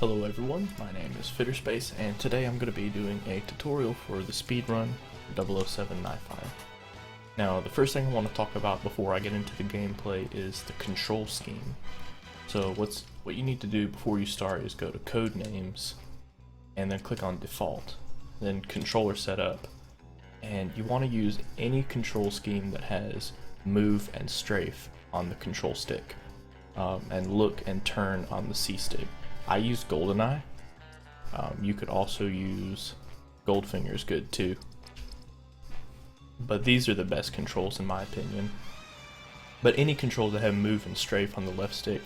Hello everyone, my name is FitterSpace and today I'm going to be doing a tutorial for the speedrun 007 Nightfire. Now the first thing I want to talk about before I get into the gameplay is the control scheme. So what you need to do before you start is go to code names and then click on default, then controller setup, and you want to use any control scheme that has move and strafe on the control stick, and look and turn on the C stick. I use GoldenEye. You could also use Goldfinger is good too. But these are the best controls in my opinion. But any controls that have move and strafe on the left stick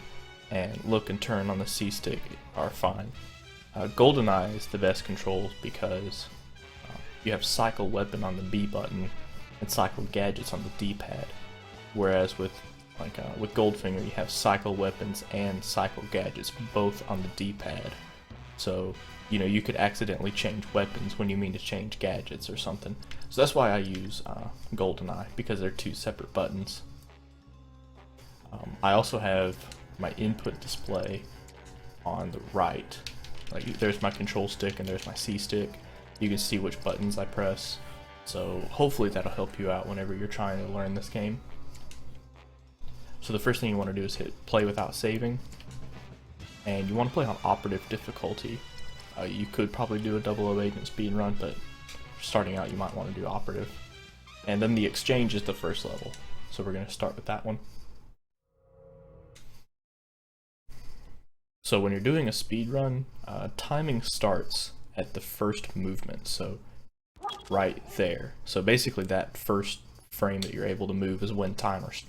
and look and turn on the C stick are fine. GoldenEye is the best controls because you have cycle weapon on the B button and cycle gadgets on the D-pad. Whereas with Goldfinger, you have cycle weapons and cycle gadgets both on the D-pad. So, you could accidentally change weapons when you mean to change gadgets or something. So that's why I use GoldenEye, because they're two separate buttons. I also have my input display on the right. There's my control stick and there's my C stick. You can see which buttons I press. So hopefully that'll help you out whenever you're trying to learn this game. So the first thing you want to do is hit play without saving, and you want to play on operative difficulty. You could probably do a 008 in speedrun, but starting out you might want to do operative. And then the exchange is the first level, so we're going to start with that one. So when you're doing a speedrun, timing starts at the first movement, so right there. So basically that first frame that you're able to move is when timers,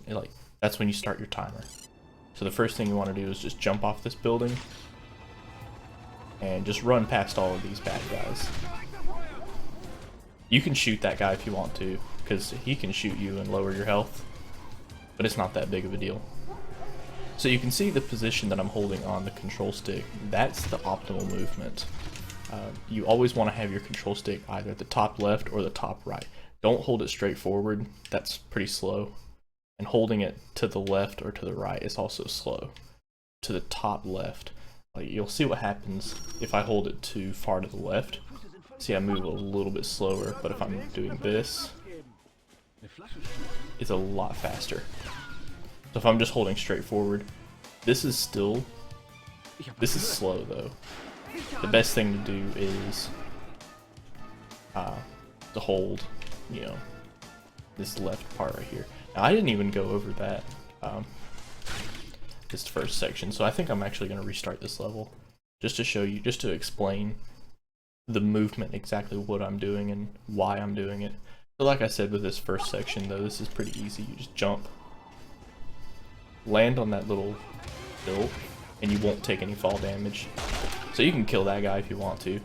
that's when you start your timer. So the first thing you want to do is just jump off this building and just run past all of these bad guys. You can shoot that guy if you want to, because he can shoot you and lower your health, but it's not that big of a deal. So you can see the position that I'm holding on the control stick. That's the optimal movement. You always want to have your control stick either at the top left or the top right. Don't hold it straight forward, that's pretty slow. And holding it to the left or to the right is also slow. To the top left, you'll see what happens if I hold it too far to the left. See, I move a little bit slower, but if I'm doing this, it's a lot faster. So if I'm just holding straight forward, this is slow though. The best thing to do is to hold, this left part right here. Now, I didn't even go over that this first section, so I think I'm actually going to restart this level just to show you, just to explain the movement, exactly what I'm doing and why I'm doing it. So like I said with this first section though, this is pretty easy. You just jump, land on that little hill, and you won't take any fall damage. So you can kill that guy if you want to,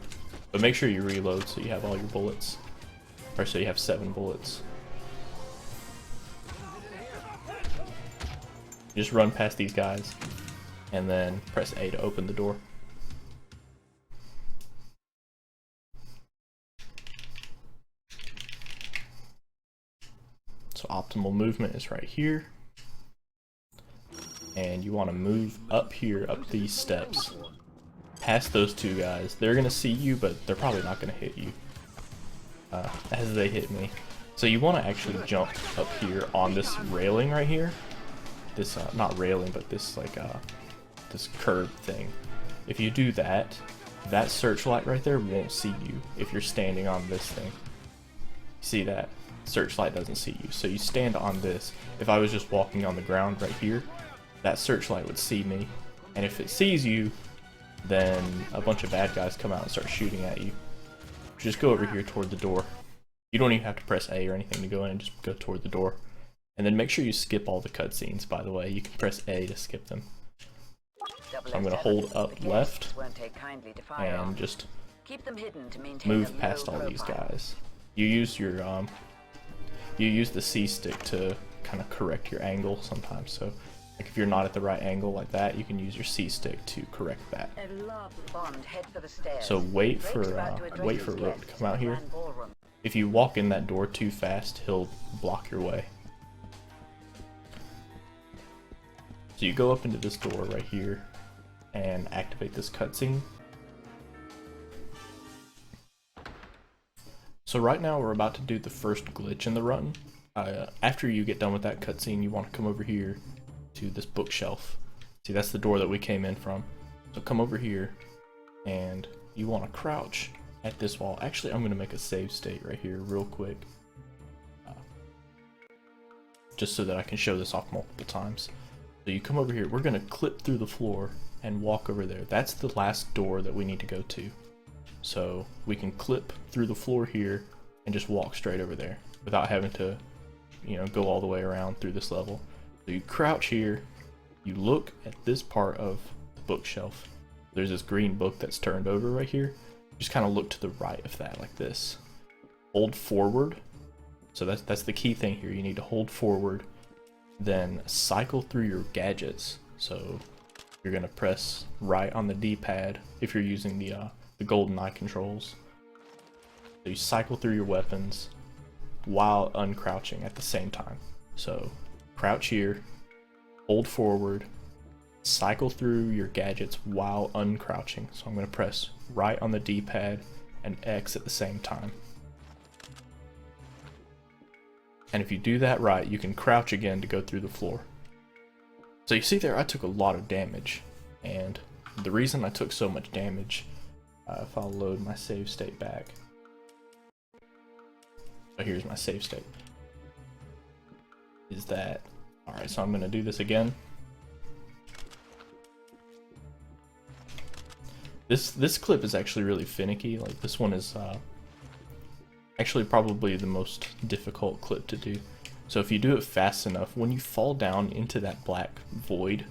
but make sure you reload so you have all your bullets, or so you have 7 bullets. Just run past these guys and then press A to open the door. So optimal movement is right here. And you want to move up here, up these steps, past those two guys. They're going to see you, but they're probably not going to hit you as they hit me. So you want to actually jump up here on this railing right here. This not railing, but this this curved thing. If you do that, that searchlight right there won't see you if you're standing on this thing. See that? Searchlight doesn't see you. So you stand on this. If I was just walking on the ground right here, that searchlight would see me. And if it sees you, then a bunch of bad guys come out and start shooting at you. Just go over here toward the door. You don't even have to press A or anything to go in, just go toward the door. And then make sure you skip all the cutscenes, by the way. You can press A to skip them. So I'm going to hold up left and just move past all these guys. You use your you use the C stick to kind of correct your angle sometimes. So like if you're not at the right angle like that, you can use your C stick to correct that. So wait for Rick to come out here. If you walk in that door too fast, he'll block your way. So you go up into this door right here, and activate this cutscene. So right now we're about to do the first glitch in the run. After you get done with that cutscene, you want to come over here to this bookshelf. See, that's the door that we came in from. So come over here and you want to crouch at this wall. Actually, I'm going to make a save state right here real quick. Just so that I can show this off multiple times. So you come over here, we're going to clip through the floor and walk over there. That's the last door that we need to go to. So we can clip through the floor here and just walk straight over there without having to, you know, go all the way around through this level. So you crouch here, you look at this part of the bookshelf. There's this green book that's turned over right here. Just kind of look to the right of that like this. Hold forward. So that's the key thing here. You need to hold forward, then cycle through your gadgets. So you're gonna press right on the D-pad if you're using the golden eye controls. So you cycle through your weapons while uncrouching at the same time. So crouch here, hold forward, cycle through your gadgets while uncrouching. So I'm gonna press right on the D-pad and X at the same time. And if you do that right, you can crouch again to go through the floor. So you see there, I took a lot of damage. And the reason I took so much damage, if I'll load my save state back. So here's my save state. Is that, alright, so I'm gonna do this again. This clip is actually really finicky. Like, this one is actually probably the most difficult clip to do. So if you do it fast enough, when you fall down into that black void,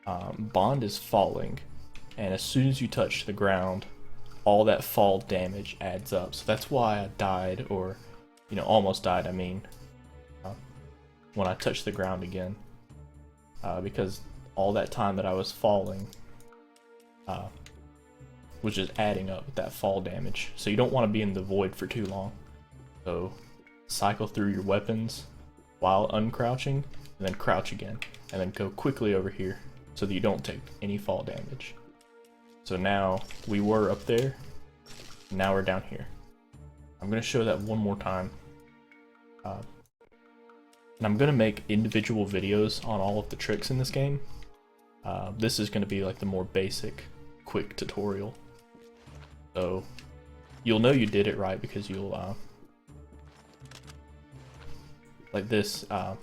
Bond is falling, and as soon as you touch the ground, all that fall damage adds up. So that's why I died, or, you know, almost died, I mean, when I touched the ground again, because all that time that I was falling was just adding up with that fall damage. So you don't want to be in the void for too long. So cycle through your weapons while uncrouching, and then crouch again, and then go quickly over here so that you don't take any fall damage. So now we were up there, now we're down here. I'm going to show that one more time. And I'm going to make individual videos on all of the tricks in this game. This is going to be like the more basic, quick tutorial. So you'll know you did it right because you'll, like this, how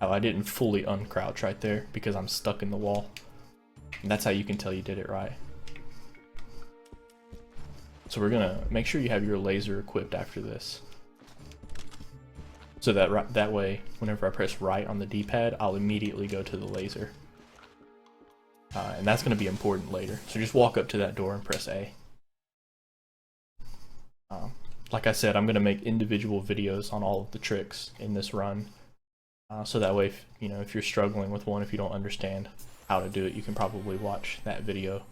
I didn't fully uncrouch right there because I'm stuck in the wall. And that's how you can tell you did it right. So we're gonna make sure you have your laser equipped after this. So that way, whenever I press right on the D-pad, I'll immediately go to the laser. And that's gonna be important later. So just walk up to that door and press A. Like I said, I'm gonna make individual videos on all of the tricks in this run. So that way, if you're struggling with one, if you don't understand how to do it, you can probably watch that video.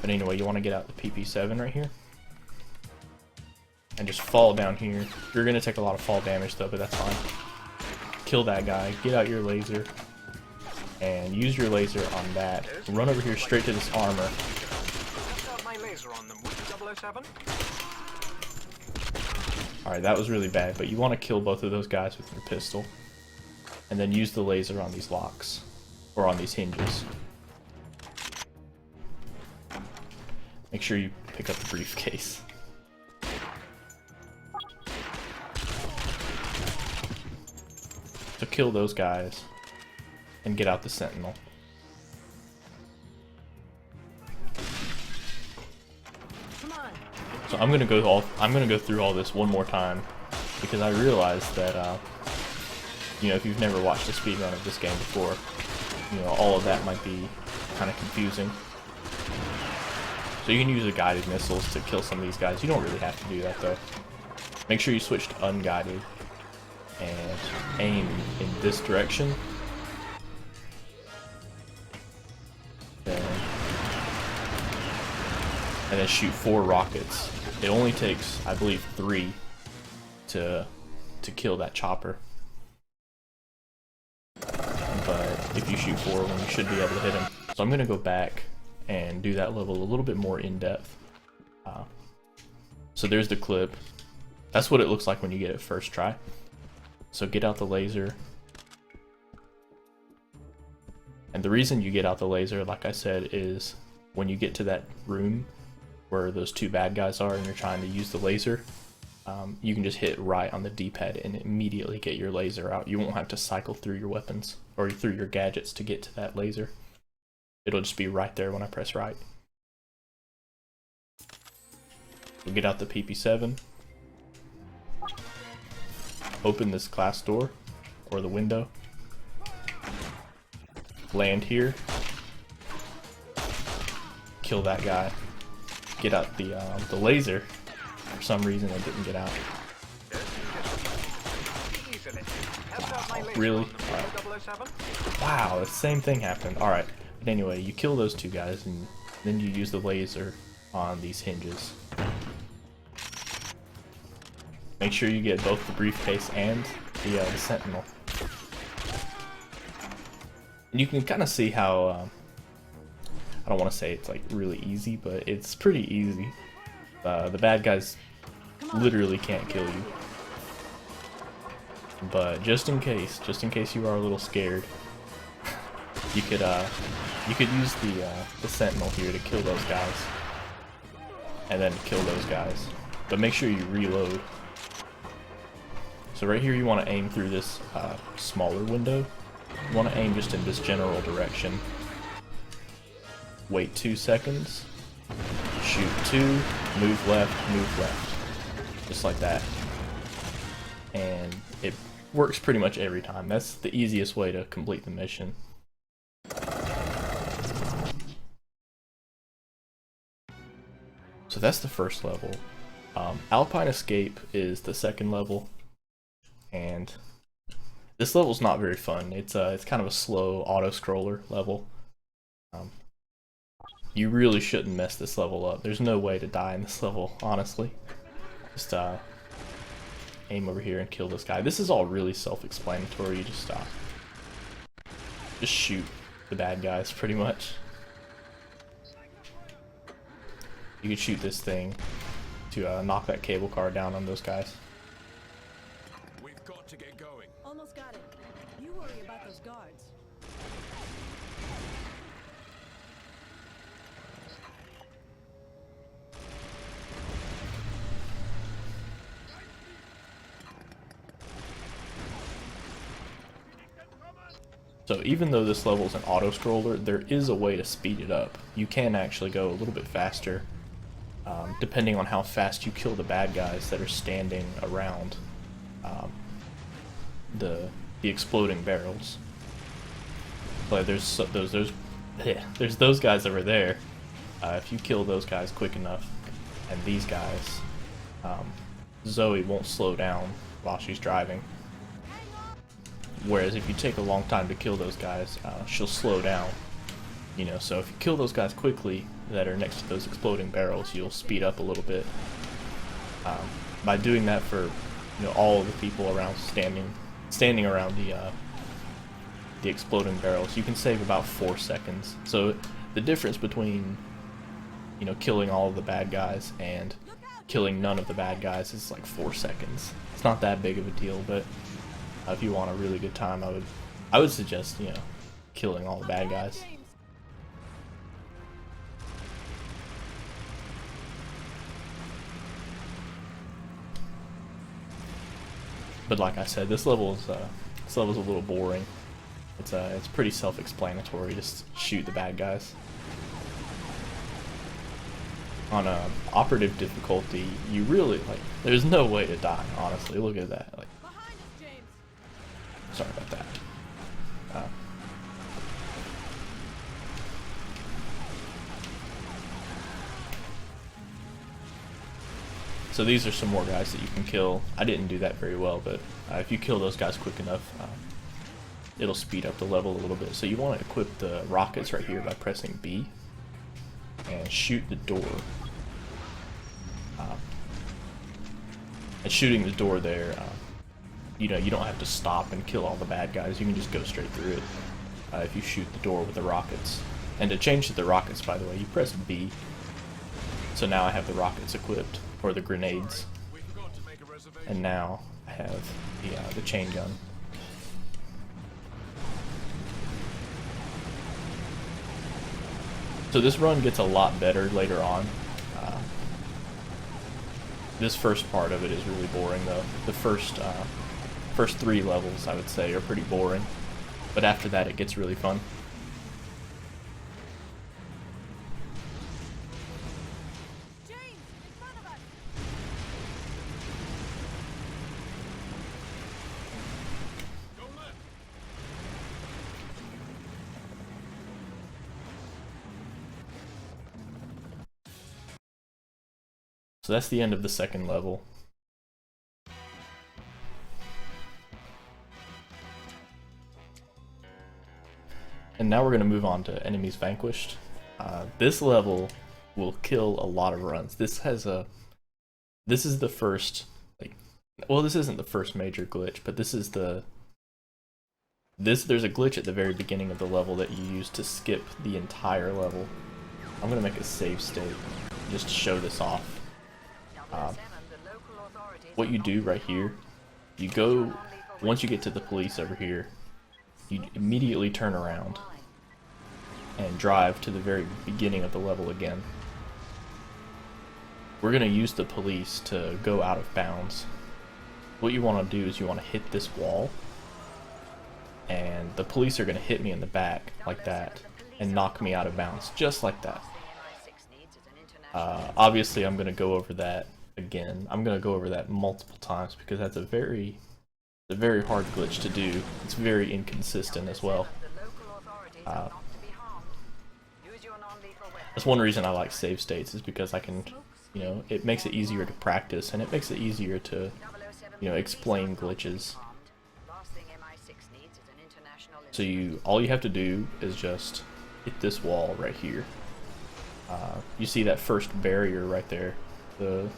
But anyway, you want to get out the PP7 right here. And just fall down here. You're going to take a lot of fall damage though, but that's fine. Kill that guy, get out your laser, and use your laser on that. Run over here straight to this armor. Alright, that was really bad, but you want to kill both of those guys with your pistol. And then use the laser on these locks, or on these hinges. Make sure you pick up the briefcase. So kill those guys, and get out the sentinel. So I'm gonna go through all this one more time because I realized that if you've never watched a speedrun of this game before, all of that might be kind of confusing. So you can use the guided missiles to kill some of these guys. You don't really have to do that though. Make sure you switch to unguided and aim in this direction. And then shoot 4 rockets. It only takes, I believe, 3 to kill that chopper. But if you shoot forward when you should be able to hit him. So I'm going to go back and do that level a little bit more in depth. So there's the clip. That's what it looks like when you get it first try. So get out the laser. And the reason you get out the laser, like I said, is when you get to that room where those two bad guys are and you're trying to use the laser, you can just hit right on the D-pad and immediately get your laser out. You won't have to cycle through your weapons or through your gadgets to get to that laser. It'll just be right there when I press right. We'll get out the PP7. Open this glass door or the window. Land here. Kill that guy. Get out the laser. For some reason it didn't get out. Really? Wow, the same thing happened. Alright. But anyway, you kill those two guys and then you use the laser on these hinges. Make sure you get both the briefcase and the sentinel. And you can kind of see how, I don't want to say it's like really easy, but it's pretty easy. The bad guys literally can't kill you. But just in case you are a little scared, you could use the sentinel here to kill those guys, and then kill those guys. But make sure you reload. So right here you want to aim through this smaller window. You want to aim just in this general direction. Wait 2 seconds. Shoot 2. Move left. Just like that. And it works pretty much every time. That's the easiest way to complete the mission. So that's the first level. Alpine Escape is the second level. And this level's not very fun. It's kind of a slow auto-scroller level. You really shouldn't mess this level up. There's no way to die in this level, honestly. Just aim over here and kill this guy. This is all really self-explanatory. You just shoot the bad guys, pretty much. You can shoot this thing to knock that cable car down on those guys. We've got to get going. Almost got it. You worry about those guards. So even though this level is an auto-scroller, there is a way to speed it up. You can actually go a little bit faster, depending on how fast you kill the bad guys that are standing around the exploding barrels. But there's those guys over there. If you kill those guys quick enough, and these guys, Zoe won't slow down while she's driving. Whereas if you take a long time to kill those guys, she'll slow down. You know, so if you kill those guys quickly that are next to those exploding barrels, you'll speed up a little bit. By doing that for all of the people around standing around the exploding barrels, you can save about 4 seconds. So the difference between killing all of the bad guys and killing none of the bad guys is like 4 seconds. It's not that big of a deal, but if you want a really good time, I would suggest killing all the bad guys. But like I said, this level's a little boring. It's pretty self-explanatory. Just shoot the bad guys. On operative difficulty, you really there's no way to die. Honestly, look at that. Sorry about that. So these are some more guys that you can kill. I didn't do that very well, but if you kill those guys quick enough, it'll speed up the level a little bit. So you want to equip the rockets right here by pressing B and shoot the door. And shooting the door there, you don't have to stop and kill all the bad guys. You can just go straight through it. if you shoot the door with the rockets. And to change to the rockets, by the way, you press B. So now I have the rockets equipped, or the grenades. We forgot to make a reservation. And now I have the chain gun. So this run gets a lot better later on. This first part of it is really boring though. The first 3 levels, I would say, are pretty boring. But after that it gets really fun. James, in front of us! Go left. So that's the end of the second level. And now we're going to move on to enemies vanquished. This level will kill a lot of runs. This is the first, well, this isn't the first major glitch, but there's a glitch at the very beginning of the level that you use to skip the entire level. I'm going to make a save state just to show this off. What you do right here, you go, once you get to the police over here, you immediately turn around and drive to the very beginning of the level again. We're going to use the police to go out of bounds. What you want to do is you want to hit this wall, and the police are going to hit me in the back like that and knock me out of bounds just like that. Obviously I'm going to go over that again. I'm going to go over that multiple times because that's a very hard glitch to do. It's very inconsistent as well. That's one reason I like save states, is because I can, it makes it easier to practice, and it makes it easier to, explain glitches. So all you have to do is just hit this wall right here. You see that first barrier right there, the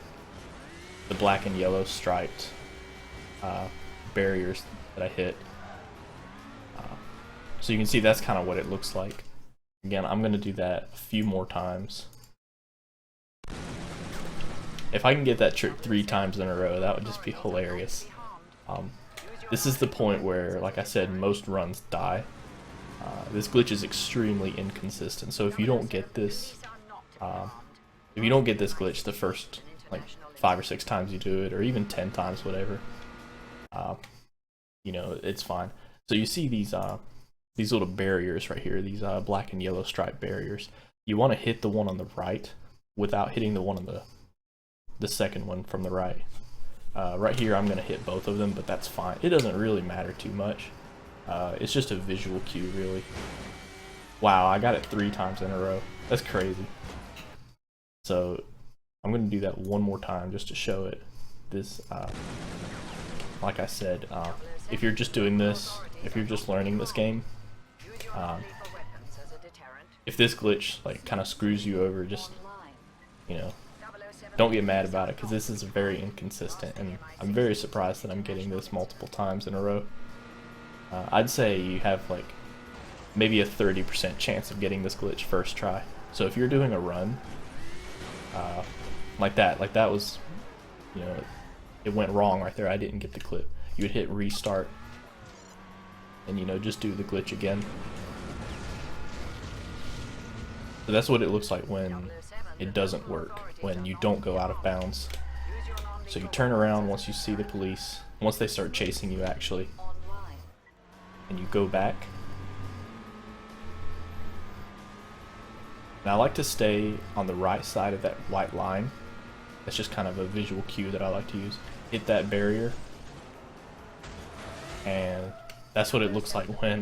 black and yellow striped barriers that I hit. So you can see that's kind of what it looks like. Again, I'm going to do that a few more times. If I can get that trick 3 times in a row, that would just be hilarious. This is the point where, like I said, most runs die. This glitch is extremely inconsistent, so if you don't get this glitch the first 5 or 6 times you do it, or even 10 times, whatever, it's fine. So you see these little barriers right here, these black and yellow striped barriers. You want to hit the one on the right without hitting the one on the second one from the right. Right here I'm going to hit both of them, but that's fine. It doesn't really matter too much. It's just a visual cue, really. Wow, I got it 3 times in a row. That's crazy. So I'm going to do that one more time just to show it. This, like I said, if you're just doing this, if you're just learning this game, if this glitch kind of screws you over, just don't get mad about it, because this is very inconsistent, and I'm very surprised that I'm getting this multiple times in a row. I'd say you have maybe a 30% chance of getting this glitch first try. So if you're doing a run like that was, it went wrong right there, I didn't get the clip, you would hit restart and just do the glitch again. So that's what it looks like when it doesn't work, when you don't go out of bounds. So you turn around once you see the police, once they start chasing you actually, and you go back. Now I like to stay on the right side of that white line. That's just kind of a visual cue that I like to use. Hit that barrier, and that's what it looks like when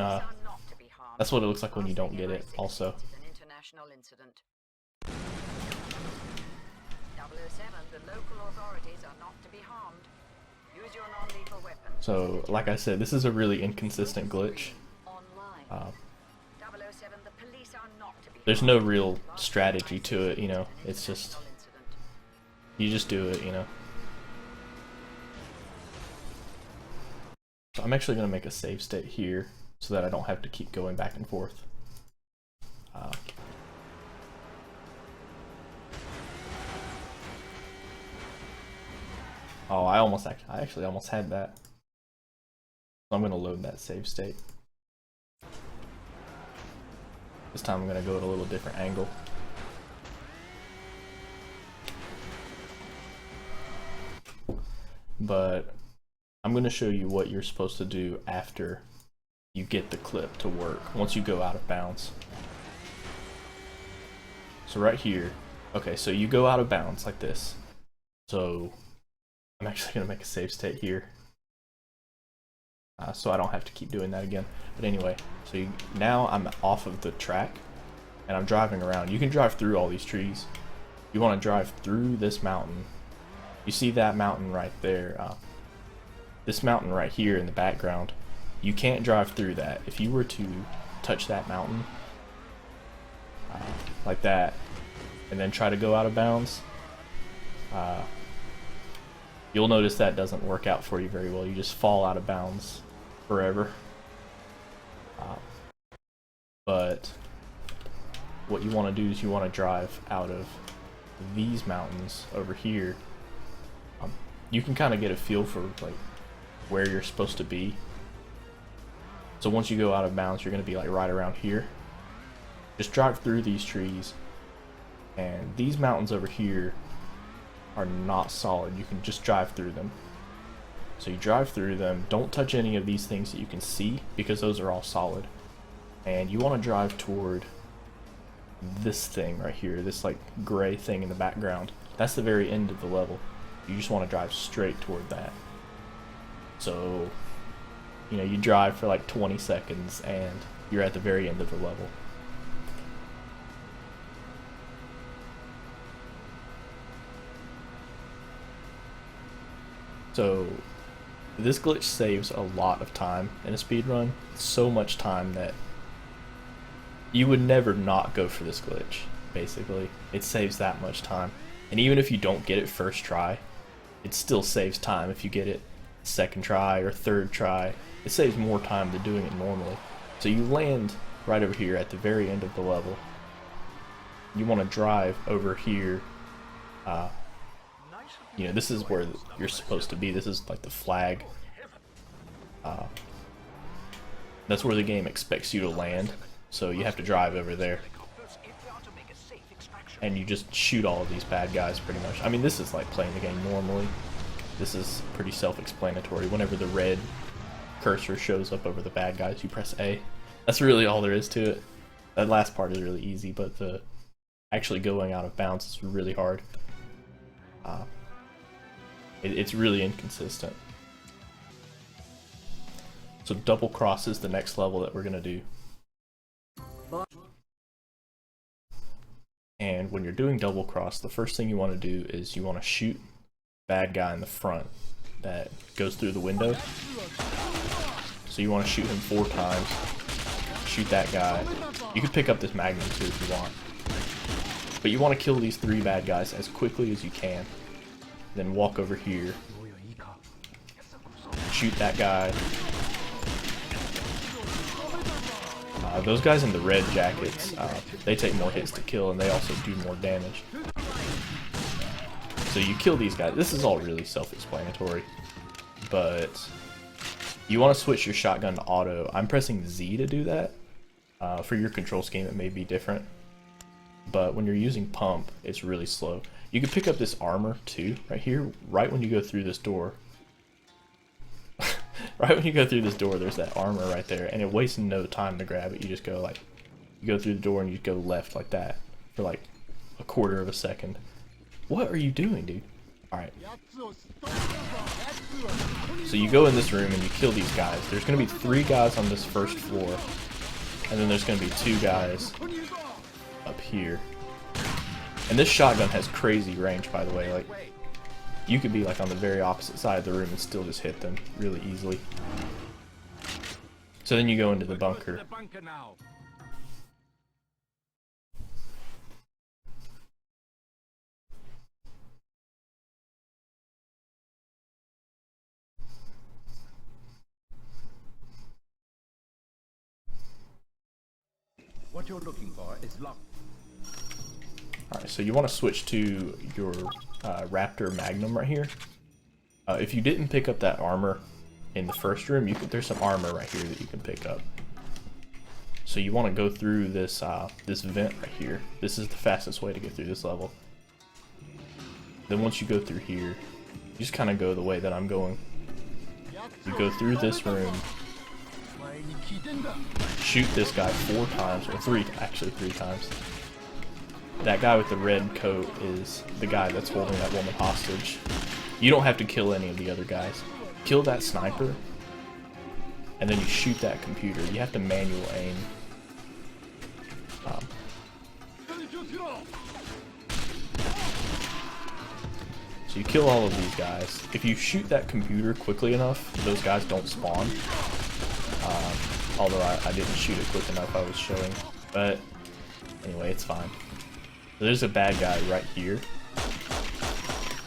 you don't get it also. So like I said, this is a really inconsistent glitch. There's no real strategy to it, it's just, you just do it, So I'm actually going to make a save state here so that I don't have to keep going back and forth. Oh, I actually almost had that. I'm gonna load that save state. This time I'm gonna go at a little different angle. But I'm gonna show you what you're supposed to do after you get the clip to work, once you go out of bounds. So right here, okay, so you go out of bounds like this. So I'm actually gonna make a save state here, so I don't have to keep doing that again. But anyway, so now I'm off of the track and I'm driving around. You can drive through all these trees. You want to drive through this mountain. You see that mountain right there, this mountain right here in the background. You can't drive through that. If you were to touch that mountain like that and then try to go out of bounds, you'll notice that doesn't work out for you very well. You just fall out of bounds forever. But what you want to do is you want to drive out of these mountains over here. You can kind of get a feel for like where you're supposed to be. So once you go out of bounds, you're going to be like right around here. Just drive through these trees, and these mountains over here are not solid. You can just drive through them. So you drive through them, don't touch any of these things that you can see because those are all solid. And you want to drive toward this thing right here, this like gray thing in the background. That's the very end of the level. You just want to drive straight toward that. So, you know, you drive for like 20 seconds and you're at the very end of the level. So this glitch saves a lot of time in a speedrun. So much time that you would never not go for this glitch, basically. It saves that much time. And even if you don't get it first try, it still saves time if you get it second try or third try. It saves more time than doing it normally. So you land right over here at the very end of the level. You want to drive over here. You know, this is where you're supposed to be. This is like the flag. That's where the game expects you to land. So you have to drive over there. And you just shoot all of these bad guys pretty much. I mean, this is like playing the game normally. This is pretty self-explanatory. Whenever the red cursor shows up over the bad guys, you press A. That's really all there is to it. That last part is really easy, but the actually going out of bounds is really hard. It's really inconsistent. So double cross is the next level that we're gonna do. And when you're doing double cross, the first thing you want to do is you want to shoot bad guy in the front that goes through the window. So you want to shoot him 4 times. Shoot that guy. You can pick up this magnum too if you want. But you want to kill these 3 bad guys as quickly as you can. Then walk over here. Shoot that guy. Those guys in the red jackets, they take more hits to kill and they also do more damage. So you kill these guys. This is all really self-explanatory, but you want to switch your shotgun to auto. I'm pressing Z to do that. For your control scheme it may be different, but when you're using pump it's really slow. You can pick up this armor too, right here, right when you go through this door. Right when you go through this door, there's that armor right there, and it wastes no time to grab it. You just go like, you go through the door and you go left like that for like a quarter of a second. What are you doing, dude? Alright. So you go in this room and you kill these guys. There's going to be 3 guys on this first floor, and then there's going to be 2 guys up here. And this shotgun has crazy range, by the way. Like, you could be like on the very opposite side of the room and still just hit them really easily. So then you go into the bunker. What you're looking for is locked. Alright, so you want to switch to your Raptor Magnum right here. If you didn't pick up that armor in the first room, there's some armor right here that you can pick up. So you want to go through this this vent right here. This is the fastest way to get through this level. Then once you go through here, you just kind of go the way that I'm going. You go through this room, shoot this guy 4 times, or 3 times. That guy with the red coat is the guy that's holding that woman hostage. You don't have to kill any of the other guys. Kill that sniper, and then you shoot that computer. You have to manual aim. So you kill all of these guys. If you shoot that computer quickly enough, those guys don't spawn. Although I didn't shoot it quick enough, I was showing. But anyway, it's fine. There's a bad guy right here.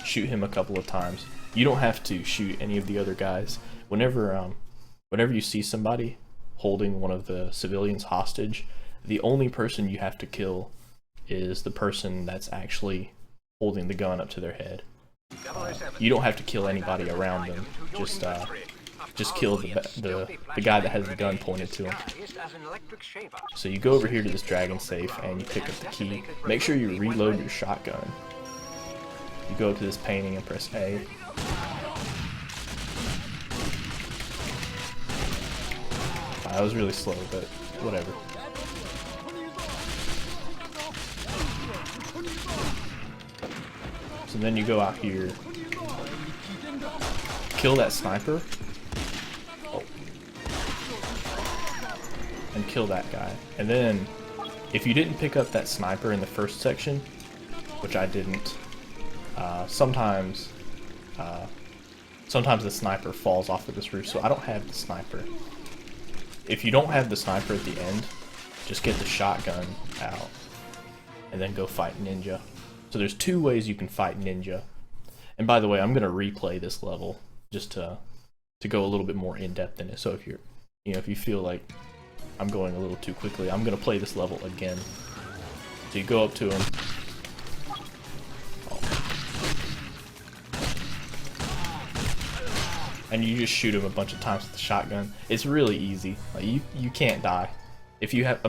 Shoot him a couple of times. You don't have to shoot any of the other guys. Whenever you see somebody holding one of the civilians hostage, the only person you have to kill is the person that's actually holding the gun up to their head. You don't have to kill anybody around them. Just kill the guy that has the gun pointed to him. So you go over here to this dragon safe and you pick up the key. Make sure you reload your shotgun. You go up to this painting and press A. That was really slow, but whatever. So then you go out here, kill that sniper, and kill that guy. And then, if you didn't pick up that sniper in the first section, which I didn't, sometimes the sniper falls off of this roof, so I don't have the sniper. If you don't have the sniper at the end, just get the shotgun out, and then go fight Ninja. So there's 2 ways you can fight Ninja. And by the way, I'm gonna replay this level just to go a little bit more in depth in it. So if you feel like I'm going a little too quickly, I'm gonna play this level again. So you go up to him. And you just shoot him a bunch of times with the shotgun. It's really easy. Like, you can't die. If you have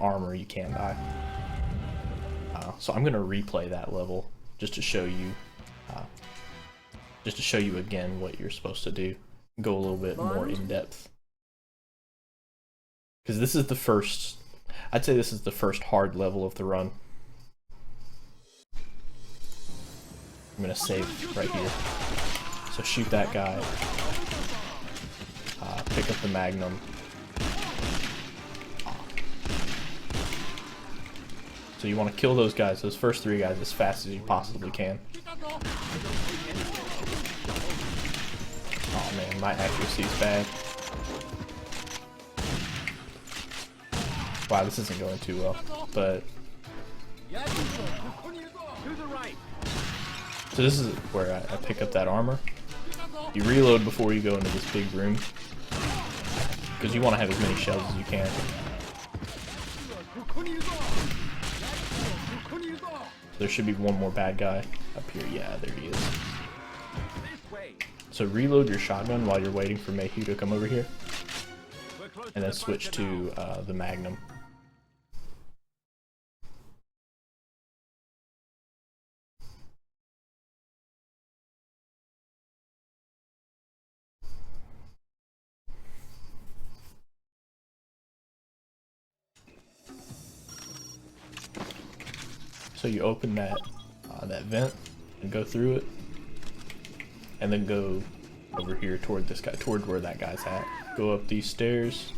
armor, you can't die. So I'm gonna replay that level just to show you again what you're supposed to do. Go a little bit more in depth. Because this is the first, I'd say this is the first hard level of the run. I'm gonna save right here. So shoot that guy. Pick up the Magnum. So you want to kill those guys, those first 3 guys, as fast as you possibly can. Oh man, my accuracy is bad. Wow, this isn't going too well, but... So this is where I pick up that armor. You reload before you go into this big room, because you want to have as many shells as you can. There should be one more bad guy up here. Yeah, there he is. So reload your shotgun while you're waiting for Mayhew to come over here, and then switch to the Magnum. So you open that vent and go through it, and then go over here toward this guy, toward where that guy's at. Go up these stairs,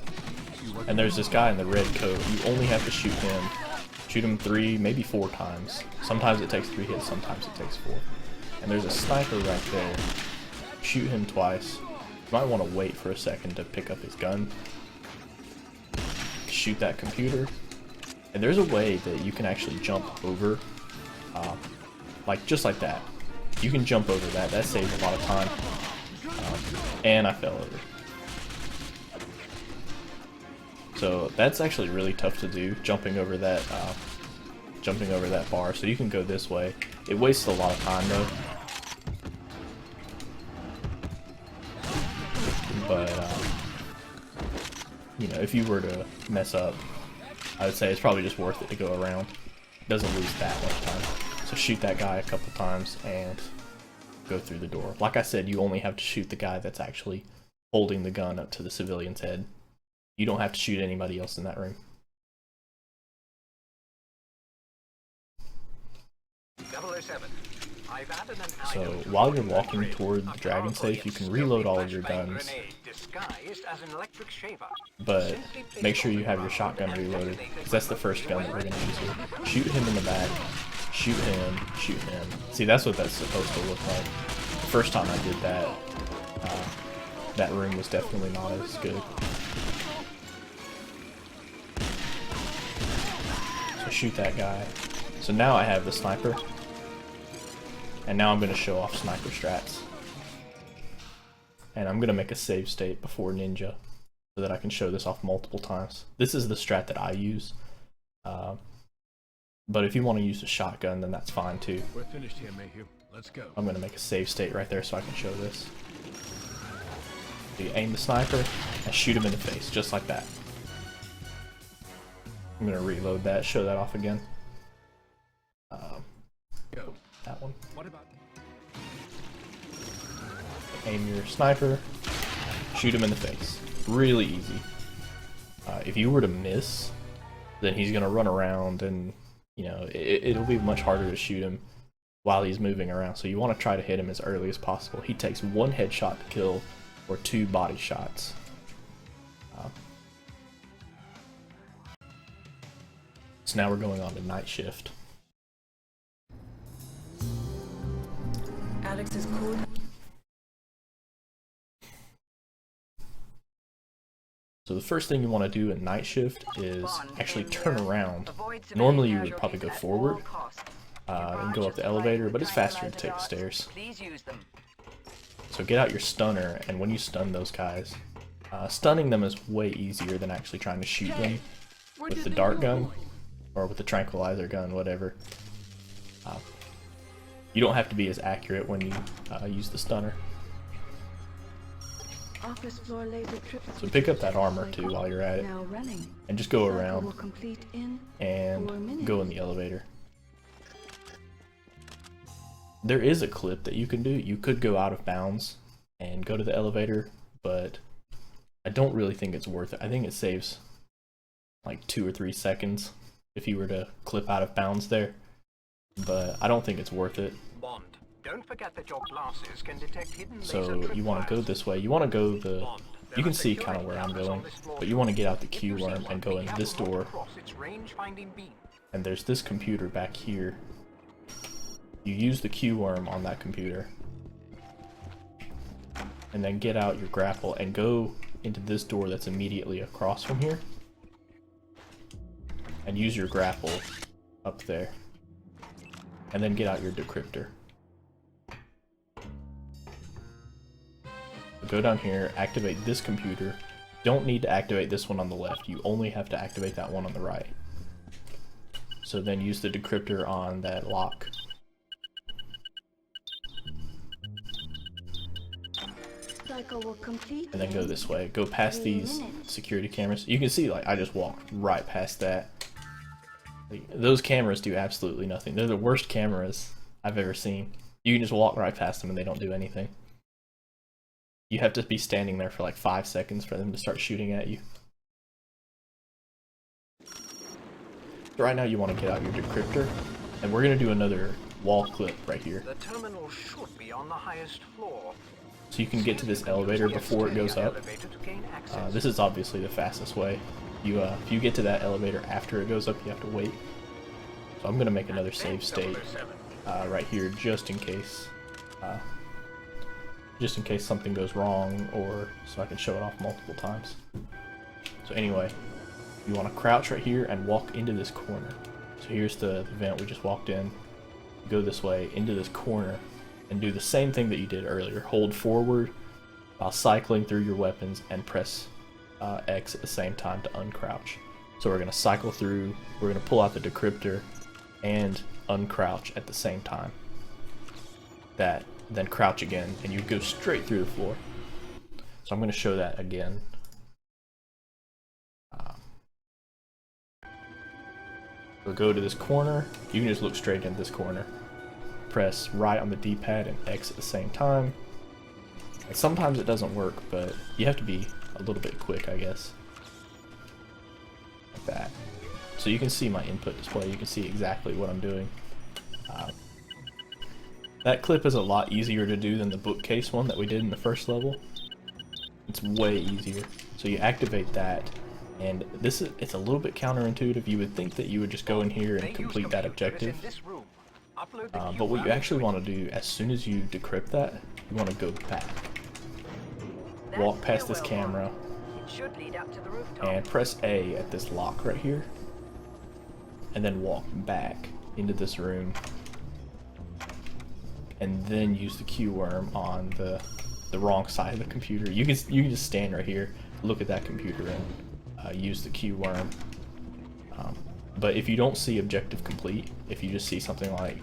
and there's this guy in the red coat. You only have to shoot him. Shoot him 3, maybe 4 times. Sometimes it takes 3 hits, sometimes it takes 4. And there's a sniper right there. Shoot him twice. You might want to wait for a second to pick up his gun. Shoot that computer. And there's a way that you can actually jump over, just like that. You can jump over that. That saves a lot of time. And I fell over. So that's actually really tough to do, jumping over that bar. So you can go this way. It wastes a lot of time though. But you know, if you were to mess up, I would say it's probably just worth it to go around. It doesn't lose that much time. So shoot that guy a couple times and go through the door. Like I said, you only have to shoot the guy that's actually holding the gun up to the civilian's head. You don't have to shoot anybody else in that room. 007. I've added an So item while to you're the walking grid. toward the A dragon powerful safe, you yet can stealthy reload all of your flashbang guns, grenade disguised as an electric shaver. but Simply place make sure it you on have the your ground shotgun and reloaded, detonate it because that's the with first gun that we're weapon. going to use here. Shoot him in the back, shoot him, shoot him. See, that's what that's supposed to look like. The first time I did that, that room was definitely not as good. So shoot that guy. So now I have the sniper, and now I'm going to show off sniper strats. And I'm going to make a save state before Ninja so that I can show this off multiple times. This is the strat that I use. But if you want to use a shotgun, then that's fine too. We're finished here, Mayhew. Let's go. I'm going to make a save state right there so I can show this. So you aim the sniper and shoot him in the face, just like that. I'm going to reload that, show that off again. Go. That one. What about Aim your sniper, shoot him in the face. Really easy. If you were to miss, then he's going to run around and, you know, it'll be much harder to shoot him while he's moving around. So you want to try to hit him as early as possible. He takes 1 headshot to kill or 2 body shots. So now we're going on to night shift. Alex's code. So the first thing you want to do in night shift is Bond actually in turn here. around. Avoid civilian Normally you would casualties probably go at forward all costs. and go up the elevator, but it's faster to take the stairs. Please use them. So get out your stunner, and when you stun those guys, stunning them is way easier than actually trying to shoot them with the dart gun or with the tranquilizer gun, whatever. You don't have to be as accurate when you use the stunner. Office floor laser trips. So pick up that armor too while you're at it, Now running. and just go Cycle will around complete in 4 and minutes. go in the elevator. There is a clip that you can do. You could go out of bounds and go to the elevator, but I don't really think it's worth it. I think it saves like 2 or 3 seconds if you were to clip out of bounds there, but I don't think it's worth it. Bond. Don't forget that your glasses can detect hidden laser So you want to go tripwires. this way. You want to go the, Bond. you There can are see security kind of where I'm cameras on going, this floor but you want to too. get out the If you see Q-worm one, and go be in careful this not to door, cross its range-finding beam. and there's this computer back here. You use the Q-worm on that computer, and then get out your grapple and go into this door that's immediately across from here, and use your grapple up there, and then get out your decryptor. So go down here, activate this computer. Don't need to activate this one on the left, you only have to activate that one on the right. So then use the decryptor on that lock. Cycle will complete And then go in this way. Go past 3 these minutes. security cameras. You can see, like, I just walked right past that. Like, those cameras do absolutely nothing. They're the worst cameras I've ever seen. You can just walk right past them and they don't do anything. You have to be standing there for like 5 seconds for them to start shooting at you. So right now you want to get out your decryptor, and we're going to do another wall clip right here. The terminal should be on the highest floor. So you can get to this elevator before it goes up. This is obviously the fastest way. If you get to that elevator after it goes up, you have to wait. So I'm going to make another save state right here just in case something goes wrong, or so I can show it off multiple times. So anyway, you want to crouch right here and walk into this corner. So here's the vent we just walked in. Go this way into this corner and do the same thing that you did earlier. Hold forward while cycling through your weapons and press X at the same time to uncrouch. So we're going to cycle through, we're going to pull out the decryptor and uncrouch at the same time. Then crouch again, and you go straight through the floor. So I'm going to show that again. We'll go to this corner. You can just look straight into this corner. Press right on the D-pad and X at the same time. And sometimes it doesn't work, but you have to be a little bit quick, I guess. Like that. So you can see my input display. You can see exactly what I'm doing. That clip is a lot easier to do than the bookcase one that we did in the first level. It's way easier. So you activate that, and it's a little bit counterintuitive. You would think that you would just go in here and complete that objective. But what you actually want to do as soon as you decrypt that, you want to go back. Walk past this camera and press A at this lock right here, and then walk back into this room, and then use the Q worm on the wrong side of the computer. You can just stand right here, look at that computer, and use the Q worm. But if you don't see objective complete, if you just see something like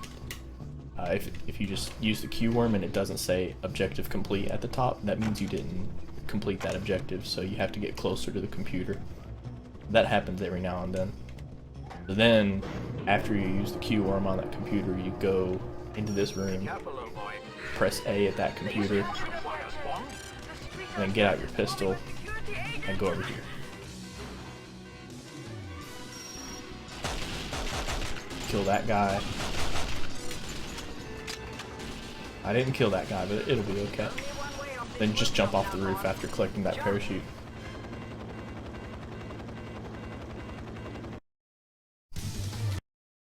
if you just use the Q worm and it doesn't say objective complete at the top, that means you didn't complete that objective, so you have to get closer to the computer. That happens every now and then. So then, after you use the Q worm on that computer, you go into this room, press A at that computer, and then get out your pistol and go over here. Kill that guy. I didn't kill that guy, but it'll be okay. Then just jump off the roof after collecting that parachute.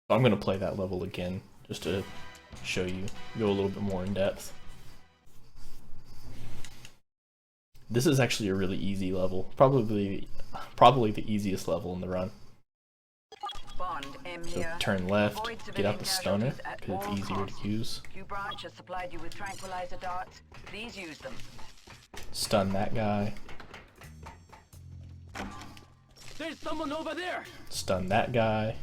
I'm going to play that level again just to show you, go a little bit more in depth. This is actually a really easy level, probably the easiest level in the run. So turn left, get out the stunner, because it's easier to use. Stun that guy. There's someone over there. Stun that guy.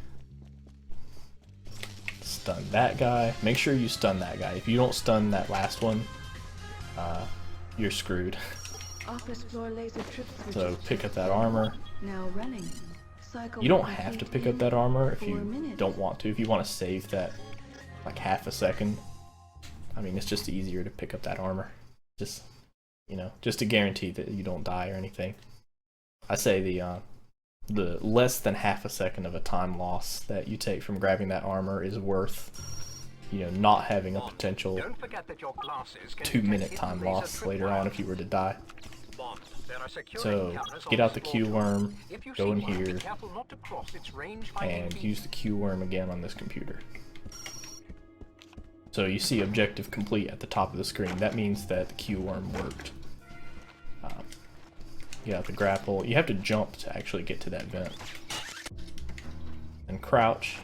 Stun that guy. Make sure you stun that guy. If you don't stun that last one, you're screwed. Office floor laser trip switches. So pick up that armor. Now running. Cycle You don't will have to complete pick up that armor if 4 you minutes. don't want to. If you want to save that like half a second, I mean, it's just easier to pick up that armor. Just, you know, just to guarantee that you don't die or anything. I say the less than half a second of a time loss that you take from grabbing that armor is worth, you know, not having a potential 2-minute time loss later on if you were to die. So get out the Q worm, go in here, and use the Q worm again on this computer. So you see objective complete at the top of the screen. That means that the Q worm worked. Get out the grapple. You have to jump to actually get to that vent. And crouch.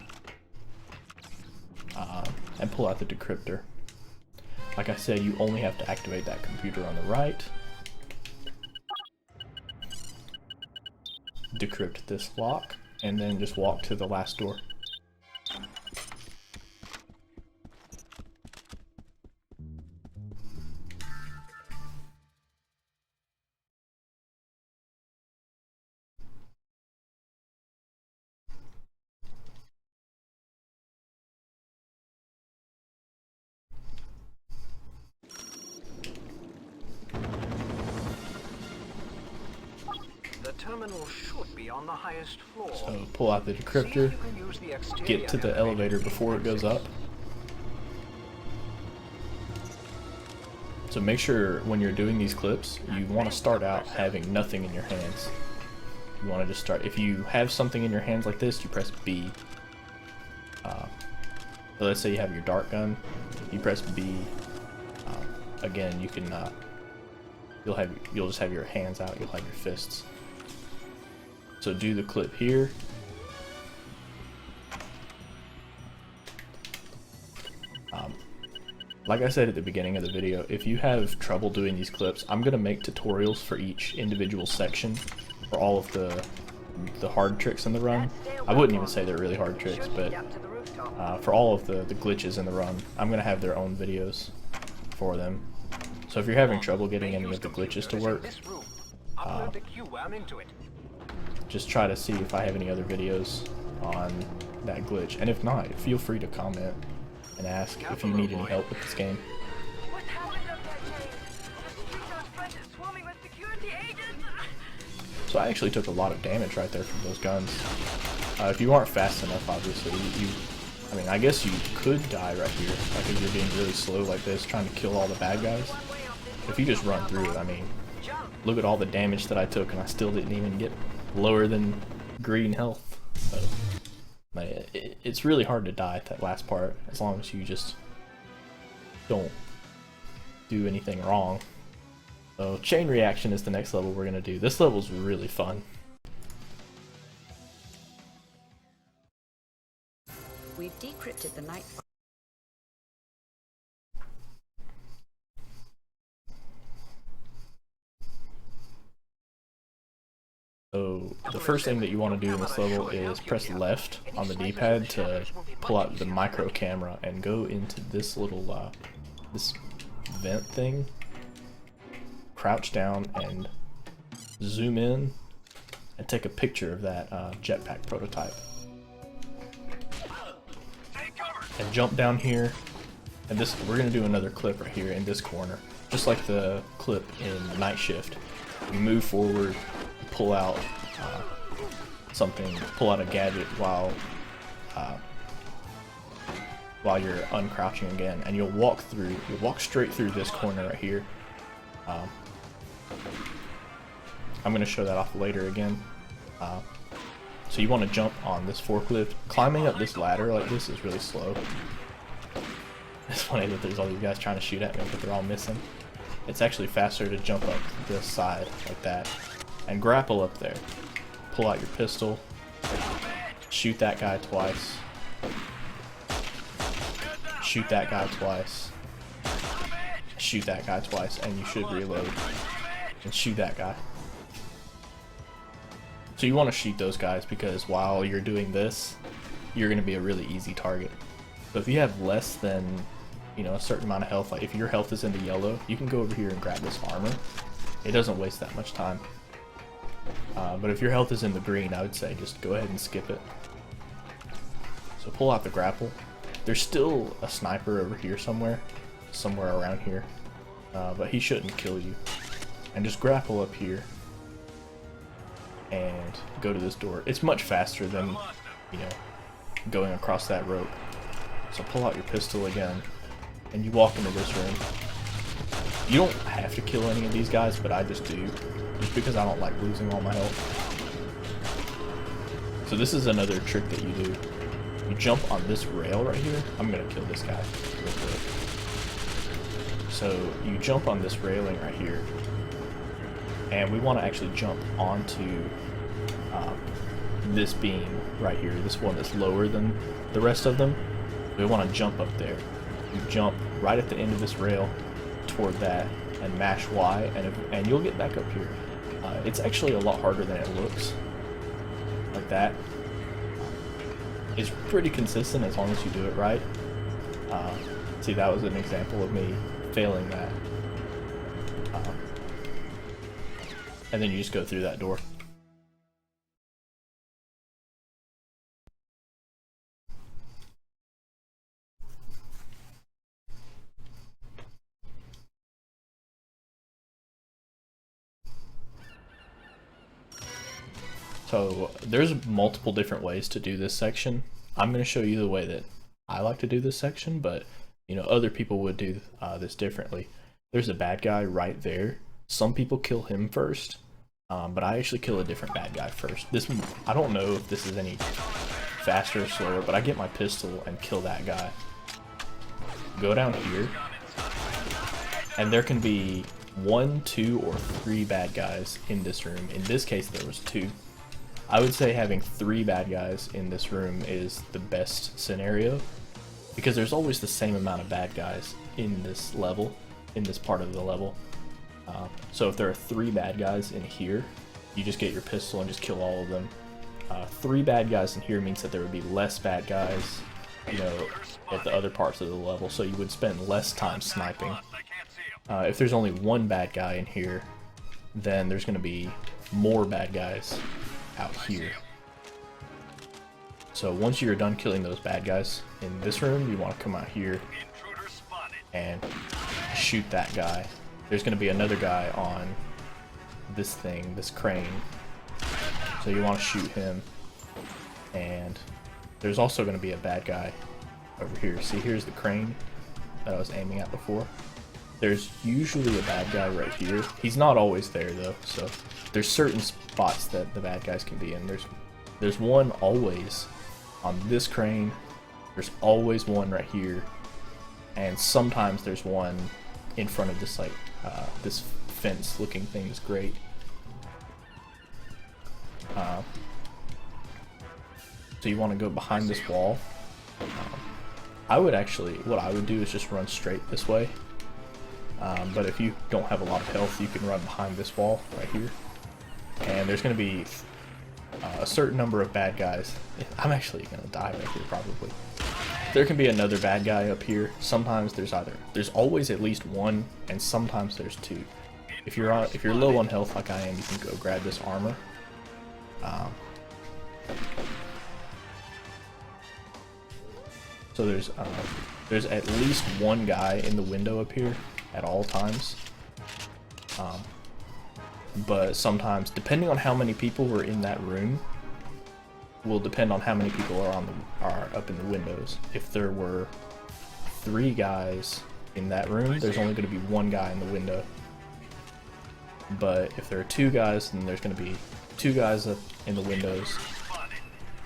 And pull out the decryptor. Like I said, you only have to activate that computer on the right. Decrypt this lock, and then just walk to the last door. Terminal should be on the highest floor. So pull out the decryptor, get to the elevator before it goes up. So make sure when you're doing these clips, you want to start out having nothing in your hands. You want to just start, if you have something in your hands like this, you press B. So let's say you have your dart gun, you press B. Again, you can, you'll just have your hands out, you'll have your fists. So do the clip here. like I said at the beginning of the video, if you have trouble doing these clips, I'm going to make tutorials for each individual section for all of the hard tricks in the run. I wouldn't even say they're really hard tricks, but for all of the glitches in the run, I'm going to have their own videos for them. So if you're having trouble getting any of the glitches to work, just try to see if I have any other videos on that glitch. And if not, feel free to comment and ask if you need any help with this game. What happened up that day? The streets are flooded, swarming with security agents. So I actually took a lot of damage right there from those guns. If you aren't fast enough, obviously, I mean, I guess you could die right here, like if you're being really slow like this, trying to kill all the bad guys. If you just run through it, I mean, look at all the damage that I took, and I still didn't even get lower than green health. So, it's really hard to die at that last part, as long as you just don't do anything wrong. So chain reaction is the next level we're gonna do. This level's really fun. We've decrypted the Nightfire. So the first thing that you want to do in this level is press left on the D-pad to pull out the micro camera and go into this little this vent thing. Crouch down and zoom in and take a picture of that jetpack prototype. And jump down here, and this we're gonna do another clip right here in this corner, just like the clip in Night Shift. You move forward, pull out something, pull out a gadget while you're uncrouching again, and you'll walk straight through this corner right here. I'm gonna show that off later again. So you want to jump on this forklift. Climbing up this ladder like this is really slow. It's funny that there's all these guys trying to shoot at me, but they're all missing. It's actually faster to jump up this side like that and grapple up there. Pull out your pistol, shoot that guy twice, shoot that guy twice, shoot that guy twice, and you should reload and shoot that guy. So you want to shoot those guys because while you're doing this, you're going to be a really easy target. So if you have less than, you know, a certain amount of health, like if your health is in the yellow, you can go over here and grab this armor. It doesn't waste that much time. But if your health is in the green, I would say just go ahead and skip it. So pull out the grapple. There's still a sniper over here somewhere around here, but he shouldn't kill you. And just grapple up here and go to this door. It's much faster than, you know, going across that rope. So pull out your pistol again, and you walk into this room. You don't have to kill any of these guys, but I just do, just because I don't like losing all my health. So this is another trick that you do. You jump on this rail right here. I'm gonna kill this guy real quick. So you jump on this railing right here, and we want to actually jump onto this beam right here, this one that's lower than the rest of them. We want to jump up there. You jump right at the end of this rail toward that and mash Y, and you'll get back up here. It's actually a lot harder than it looks. Like that. It's pretty consistent as long as you do it right. See, that was an example of me failing that. And then you just go through that door. So there's multiple different ways to do this section. I'm going to show you the way that I like to do this section, but you know, other people would do this differently. There's a bad guy right there. Some people kill him first, but I actually kill a different bad guy first. This, I don't know if this is any faster or slower, but I get my pistol and kill that guy. Go down here, and there can be 1, 2, or 3 bad guys in this room. In this case, there was 2. I would say having 3 bad guys in this room is the best scenario. because there's always the same amount of bad guys in this level, in this part of the level. So if there are 3 bad guys in here, you just get your pistol and just kill all of them. 3 bad guys in here means that there would be less bad guys, you know, at the other parts of the level, so you would spend less time sniping. If there's only 1 bad guy in here, then there's going to be more bad guys out here. So once you're done killing those bad guys in this room, you want to come out here and shoot that guy. There's going to be another guy on this thing, this crane, so you want to shoot him. And there's also going to be a bad guy over here. See, here's the crane that I was aiming at before. There's usually a bad guy right here. He's not always there though, so there's certain spots that the bad guys can be in. There's one always on this crane, there's always one right here, and sometimes there's one in front of this, like, this fence looking thing is great. So you want to go behind this wall. What I would do is just run straight this way. But if you don't have a lot of health, you can run behind this wall right here. And there's going to be a certain number of bad guys. I'm actually going to die right here probably. There can be another bad guy up here. Sometimes there's always at least 1, and sometimes there's 2. If you're low on health like I am, you can go grab this armor. So there's at least 1 guy in the window up here at all times. But sometimes, depending on how many people were in that room, will depend on how many people are up in the windows. If there were 3 guys in that room, there's only going to be 1 guy in the window. But if there are 2 guys, then there's going to be 2 guys up in the windows.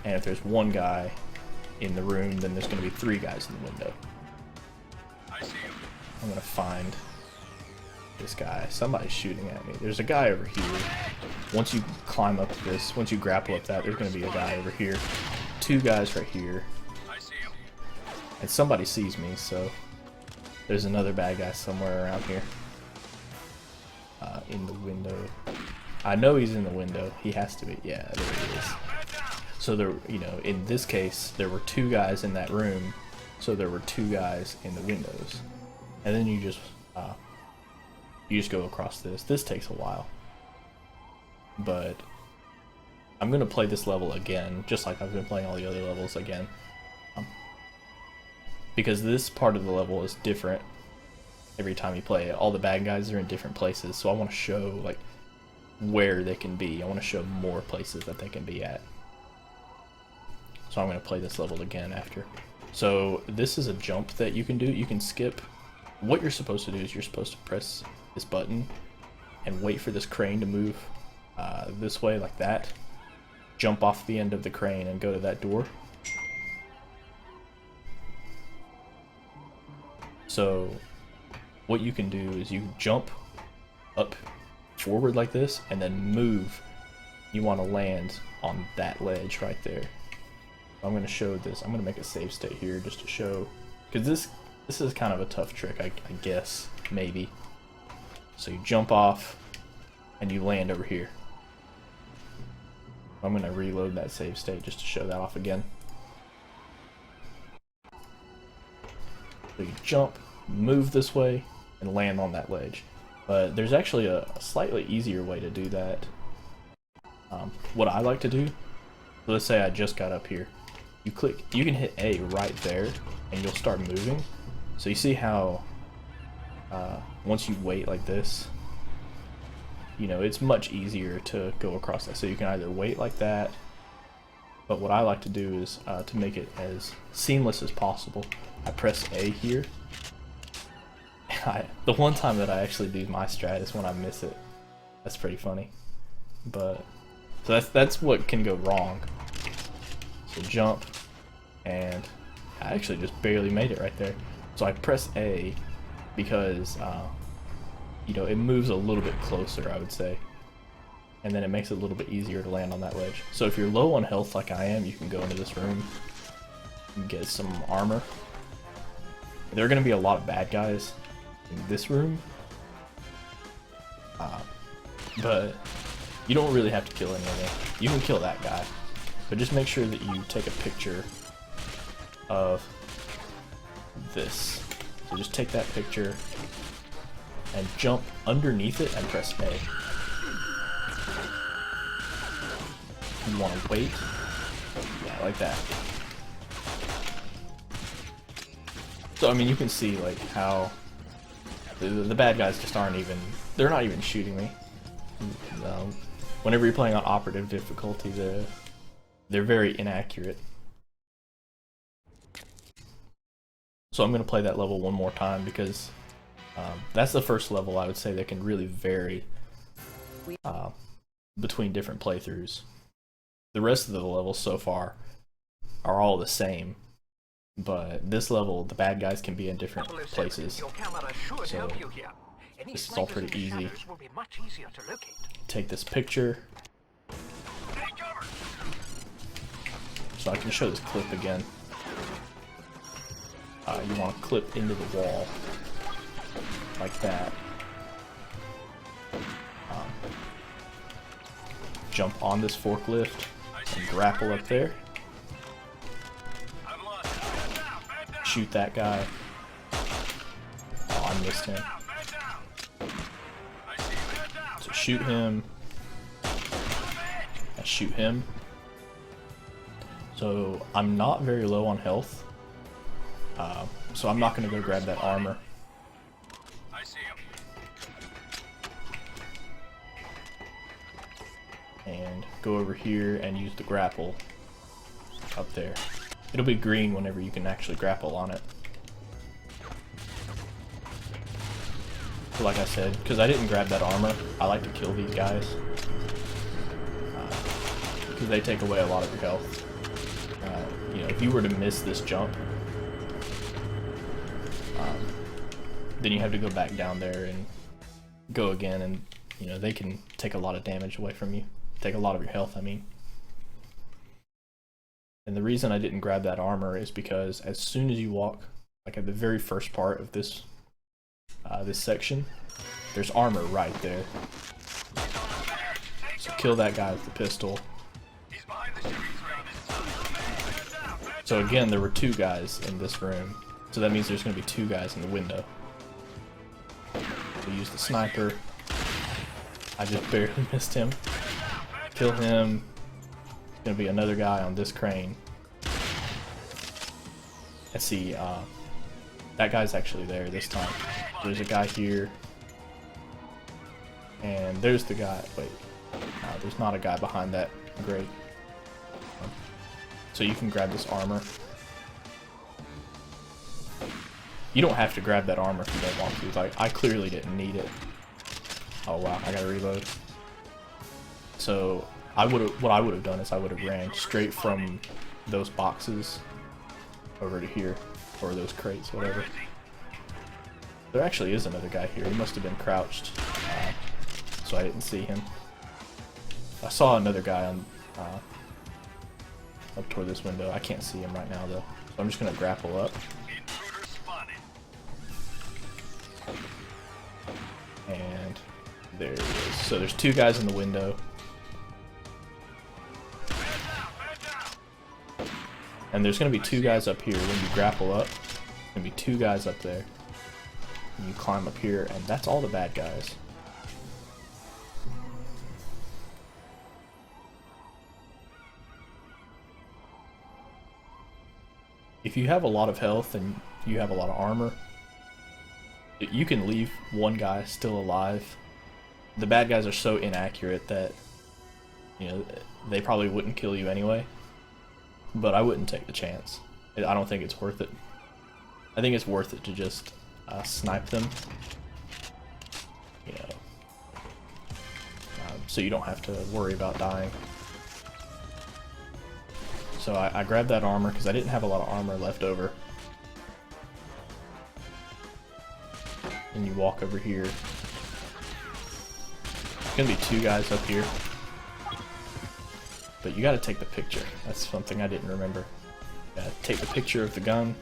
And if there's 1 guy in the room, then there's going to be 3 guys in the window. I'm going to find this guy. Somebody's shooting at me. There's a guy over here. Once you climb up this, once you grapple up that, there's going to be a guy over here. 2 guys right here. And somebody sees me, so there's another bad guy somewhere around here. In the window. I know he's in the window. He has to be. Yeah, there he is. So there, you know, in this case, there were 2 guys in that room, so there were 2 guys in the windows. And then you just go across this. This takes a while. But I'm going to play this level again, just like I've been playing all the other levels again. Because this part of the level is different every time you play it. All the bad guys are in different places, so I want to show, like, where they can be. I want to show more places that they can be at. So I'm going to play this level again after. So this is a jump that you can do. You can skip. What you're supposed to do is you're supposed to press this button and wait for this crane to move this way like that. Jump off the end of the crane and go to that door. So what you can do is you jump up forward like this and then move. You want to land on that ledge right there. I'm going to show this. I'm going to make a save state here just to show, because this is kind of a tough trick, I guess, maybe. So you jump off and you land over here. I'm going to reload that save state just to show that off again. So you jump, move this way, and land on that ledge. But there's actually a slightly easier way to do that. What I like to do, let's say I just got up here. You can hit A right there, and you'll start moving. So you see how once you wait like this, you know, it's much easier to go across that. So you can either wait like that, but what I like to do is to make it as seamless as possible, I press A here. The one time that I actually do my strat is when I miss it. That's pretty funny. But so that's what can go wrong. So jump, and I actually just barely made it right there. So I press A because you know, it moves a little bit closer, I would say, and then it makes it a little bit easier to land on that ledge. So if you're low on health like I am, you can go into this room and get some armor, There are going to be a lot of bad guys in this room, but you don't really have to kill any of them. You can kill that guy, but just make sure that you take a picture of this. So just take that picture and jump underneath it and press A. You want to wait, yeah, like that. So I mean, you can see like how the bad guys just aren't even, they're not even shooting me. Whenever you're playing on operative difficulty, they're very inaccurate. So I'm going to play that level one more time because that's the first level I would say that can really vary between different playthroughs. The rest of the levels so far are all the same, but this level, the bad guys can be in different places. So this is all pretty easy. Take this picture. So I can show this clip again. You want to clip into the wall like that. Jump on this forklift and grapple up there. Shoot that guy. Oh, I missed him. So shoot him. And shoot him. So I'm not very low on health. So I'm not going to go grab that armor. And go over here and use the grapple up there. It'll be green whenever you can actually grapple on it. So like I said, because I didn't grab that armor, I like to kill these guys. Because they take away a lot of your health. You know, if you were to miss this jump, then you have to go back down there and go again, and you know, they can take a lot of damage away from you. Take a lot of your health, I mean. And the reason I didn't grab that armor is because as soon as you walk, like at the very first part of this this section, there's armor right there. So kill that guy with the pistol. So again, there were two guys in this room, so that means there's going to be two guys in the window. So use the sniper. I just barely missed him. Kill him. There's going to be another guy on this crane. Let's see, that guy's actually there this time. There's a guy here. And there's the guy. Wait, there's not a guy behind that grate. So you can grab this armor. You don't have to grab that armor if you don't want to. Like, I clearly didn't need it. Oh wow, I gotta reload. So what I would have done is I would have ran straight from those boxes over to here, or those crates, whatever. There actually is another guy here. He must have been crouched, so I didn't see him. I saw another guy on up toward this window. I can't see him right now though, so I'm just gonna grapple up. And there he is. So there's two guys in the window. And there's going to be two guys up here. When you grapple up, there's going to be two guys up there. And you climb up here, and that's all the bad guys. If you have a lot of health and you have a lot of armor, you can leave one guy still alive. The bad guys are so inaccurate that, you know, they probably wouldn't kill you anyway. But I wouldn't take the chance. I don't think it's worth it. I think it's worth it to just snipe them, you know, so you don't have to worry about dying. So I grabbed that armor because I didn't have a lot of armor left over. And you walk over here. There's gonna be two guys up here. But you gotta take the picture. That's something I didn't remember. Take the picture of the gun.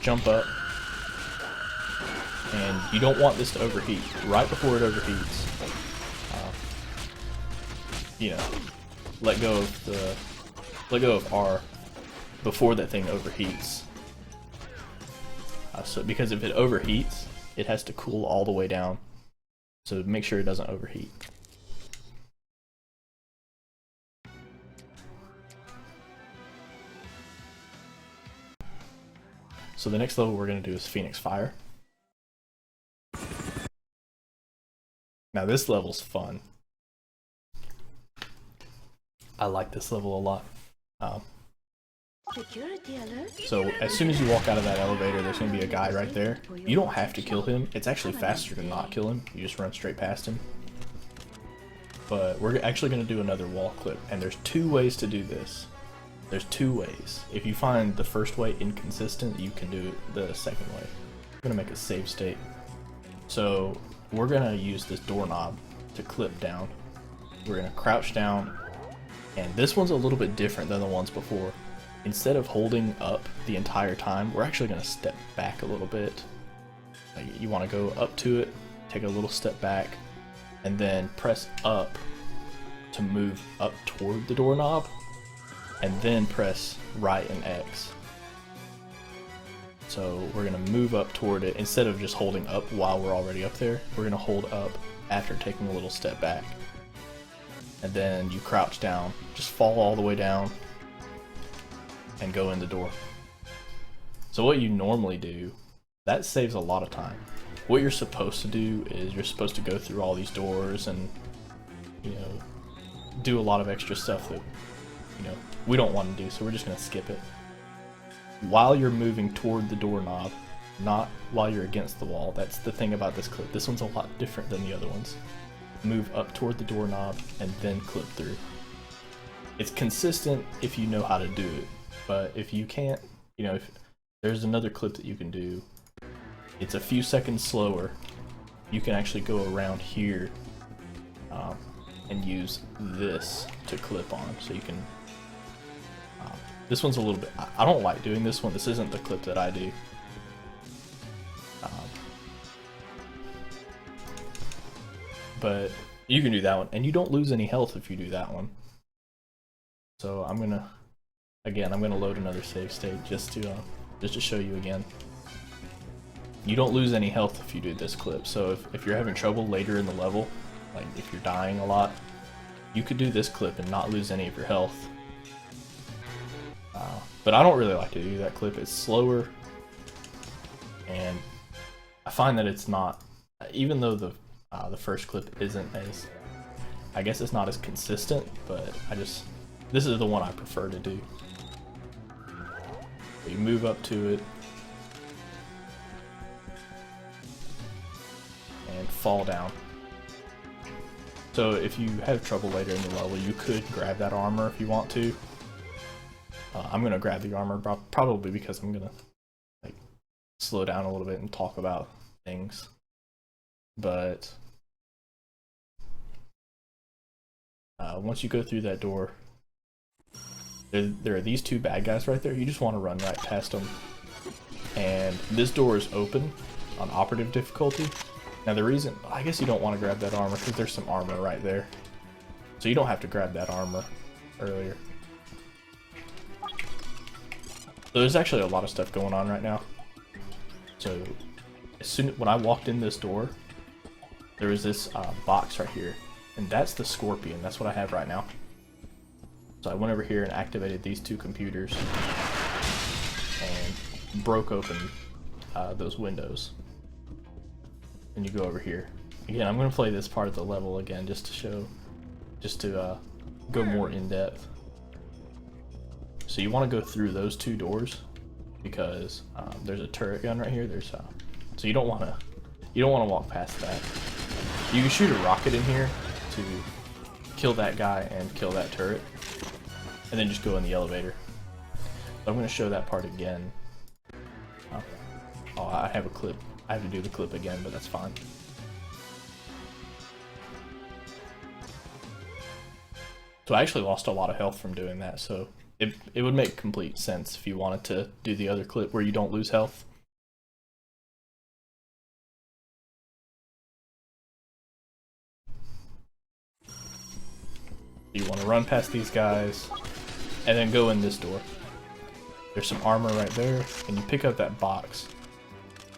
jump up, and you don't want this to overheat. Right before it overheats, you know, let go of R before that thing overheats. So because if it overheats, it has to cool all the way down. So make sure it doesn't overheat. So the next level we're going to do is Phoenix Fire. Now this level's fun. I like this level a lot. Security alert. So as soon as you walk out of that elevator, there's going to be a guy right there. You don't have to kill him. It's actually faster to not kill him. You just run straight past him. But we're actually going to do another wall clip, and there's 2 ways to do this. There's 2 ways. If you find the first way inconsistent, you can do it the second way. I'm going to make a save state. So we're going to use this doorknob to clip down. We're going to crouch down, and this one's a little bit different than the ones before. Instead of holding up the entire time, we're actually going to step back a little bit. Like, you want to go up to it, take a little step back, and then press up to move up toward the doorknob, and then press right and X. So we're going to move up toward it. Instead of just holding up while we're already up there, we're going to hold up after taking a little step back. And then you crouch down, just fall all the way down, and go in the door. So what you normally do, that saves a lot of time. What you're supposed to do is you're supposed to go through all these doors and, you know, do a lot of extra stuff that, you know, we don't want to do, so we're just going to skip it. While you're moving toward the doorknob, not while you're against the wall. That's the thing about this clip. This one's a lot different than the other ones. Move up toward the doorknob and then clip through. It's consistent if you know how to do it. But if you can't, you know, if there's another clip that you can do, it's a few seconds slower. You can actually go around here and use this to clip on. So you can, this one's a little bit, I don't like doing this one. This isn't the clip that I do. But you can do that one, and you don't lose any health if you do that one. So I'm gonna load another save state just to show you again. You don't lose any health if you do this clip. So if you're having trouble later in the level, like if you're dying a lot, you could do this clip and not lose any of your health. But I don't really like to do that clip. It's slower, and I find that it's not, even though the first clip isn't as, I guess it's not as consistent, but this is the one I prefer to do. You move up to it and fall down. So if you have trouble later in the level, you could grab that armor if you want to. I'm gonna grab the armor probably because I'm gonna like slow down a little bit and talk about things. But once you go through that door, there are these 2 bad guys right there. You just want to run right past them. And this door is open on operative difficulty. Now the reason, I guess you don't want to grab that armor because there's some armor right there. So you don't have to grab that armor earlier. So there's actually a lot of stuff going on right now. So when I walked in this door, there was this box right here. And that's the Scorpion. That's what I have right now. So I went over here and activated these 2 computers and broke open those windows. And you go over here. Again, I'm going to play this part of the level again just to go more in depth. So you want to go through those 2 doors because there's a turret gun right here. So you don't want to walk past that. You can shoot a rocket in here to kill that guy and kill that turret, and then just go in the elevator. So I'm going to show that part again. Oh, I have a clip. I have to do the clip again, but that's fine. So I actually lost a lot of health from doing that, so it would make complete sense if you wanted to do the other clip where you don't lose health. You want to run past these guys, and then go in this door. There's some armor right there, and you pick up that box.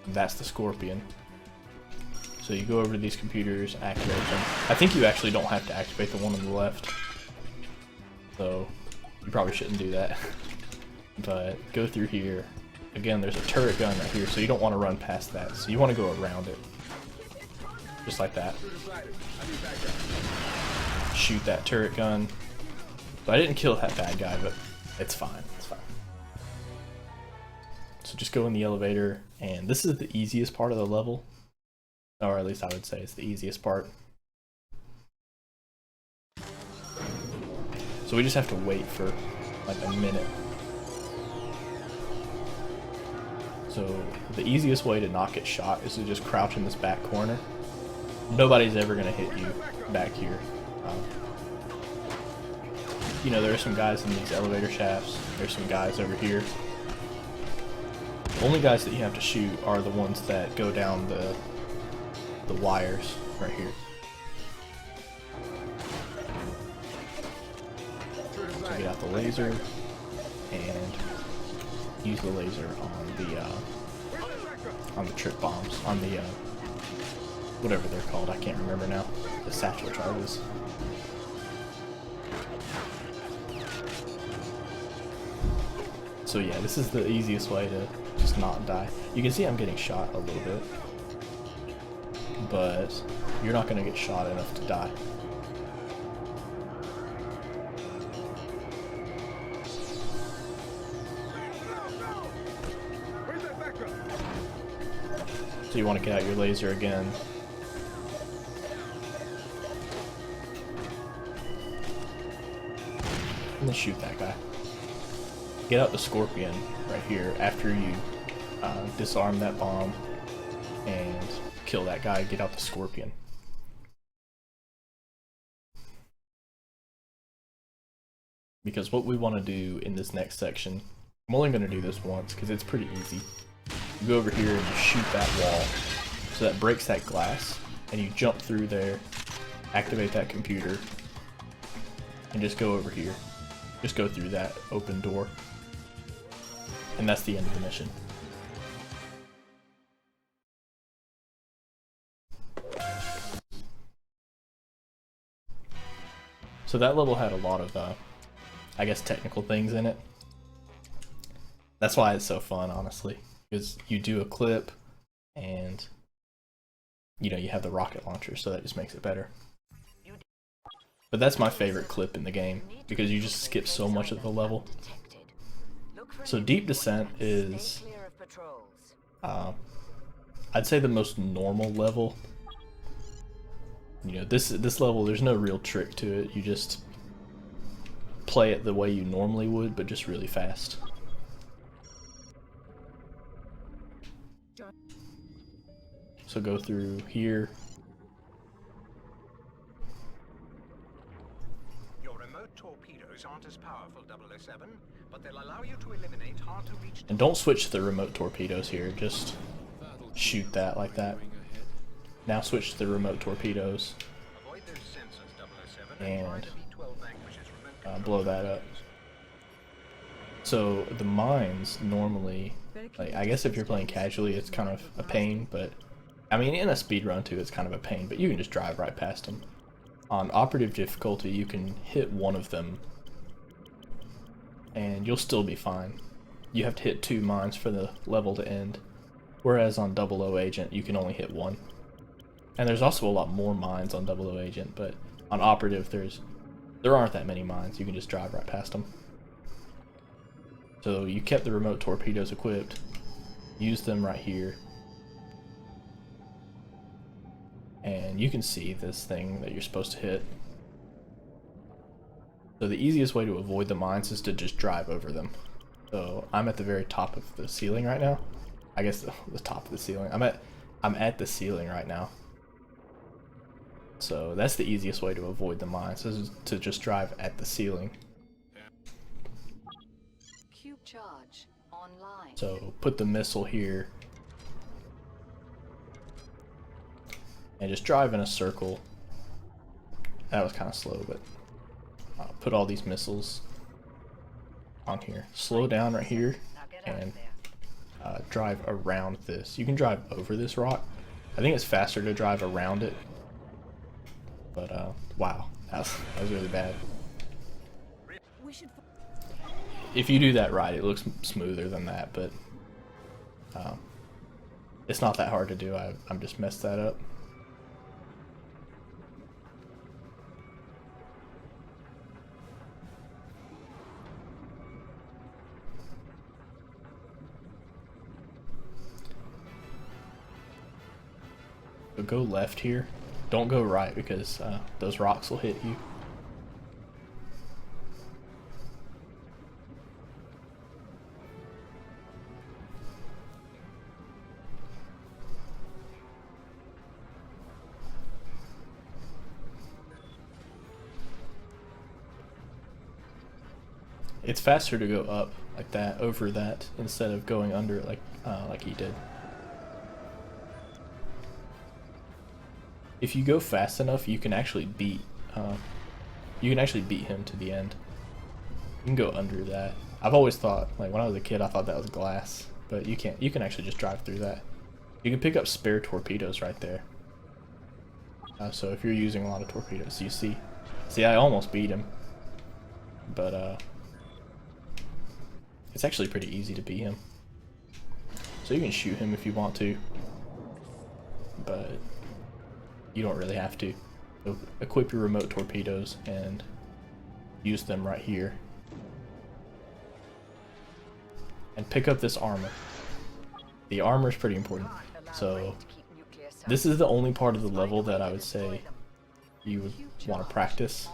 And that's the Scorpion. So you go over to these computers, activate them. I think you actually don't have to activate the one on the left. So you probably shouldn't do that. But go through here. Again, there's a turret gun right here, so you don't want to run past that. So you want to go around it. Just like that. Shoot that turret gun. So I didn't kill that bad guy, but it's fine. It's fine. So just go in the elevator, and this is the easiest part of the level. Or at least I would say it's the easiest part. So we just have to wait for like a minute. So the easiest way to not get shot is to just crouch in this back corner. Nobody's ever going to hit you back here. You know, there are some guys in these elevator shafts. There's some guys over here. The only guys that you have to shoot are the ones that go down the wires right here. So get out the laser and use the laser on the trip bombs, on the whatever they're called, I can't remember now. The satchel charges. So yeah, this is the easiest way to just not die. You can see I'm getting shot a little bit, but you're not going to get shot enough to die. So you want to get out your laser again. And then shoot that guy. Get out the Scorpion right here after you disarm that bomb and kill that guy. Get out the Scorpion. Because what we want to do in this next section, I'm only going to do this once because it's pretty easy. You go over here and you shoot that wall, so that breaks that glass, and you jump through there, activate that computer, and just go over here. Just go through that open door, and that's the end of the mission. So that level had a lot of, I guess, technical things in it. That's why it's so fun, honestly. Because you do a clip, and you know, you have the rocket launcher, so that just makes it better. But that's my favorite clip in the game, because you just skip so much of the level. So Deep Descent is, I'd say, the most normal level. You know, this level, there's no real trick to it. You just play it the way you normally would, but just really fast. So go through here. Your remote torpedoes aren't as powerful, 007, but they'll allow you to eliminate hard-to-reach. And don't switch the remote torpedoes here, just shoot that like that. Now switch to the remote torpedoes. Avoid those sensors, 007, And try to beat 12 Vanquish's remote blow that up. So the mines normally, like, I guess if you're playing casually it's kind of a pain, but I mean in a speedrun too it's kind of a pain, but you can just drive right past them. On operative difficulty you can hit one of them and you'll still be fine. You have to hit 2 mines for the level to end, whereas on 00 Agent you can only hit 1. And there's also a lot more mines on 00 Agent, but on operative there aren't that many mines. You can just drive right past them. So you kept the remote torpedoes equipped. Use them right here. And you can see this thing that you're supposed to hit. So the easiest way to avoid the mines is to just drive over them. So I'm at the very top of the ceiling right now. I guess the top of the ceiling. I'm at the ceiling right now. So that's the easiest way to avoid the mines, is to just drive at the ceiling. Cube charge online. So put the missile here and just drive in a circle. That was kind of slow, but put all these missiles on here. Slow down right here and drive around this. You can drive over this rock. I think it's faster to drive around it. But wow, that was really bad. If you do that right, it looks smoother than that, but it's not that hard to do. I'm just messed that up. So go left here. Don't go right because those rocks will hit you. It's faster to go up like that, over that, instead of going under it like he did. If you go fast enough, you can actually beat him to the end. You can go under that. I've always thought, like when I was a kid, I thought that was glass, but you can't. You can actually just drive through that. You can pick up spare torpedoes right there. So if you're using a lot of torpedoes, you see, I almost beat him, but it's actually pretty easy to beat him. So you can shoot him if you want to, but you don't really have to. So equip your remote torpedoes and use them right here. And pick up this armor. The armor is pretty important. So this is the only part of the level that I would say you would want to practice.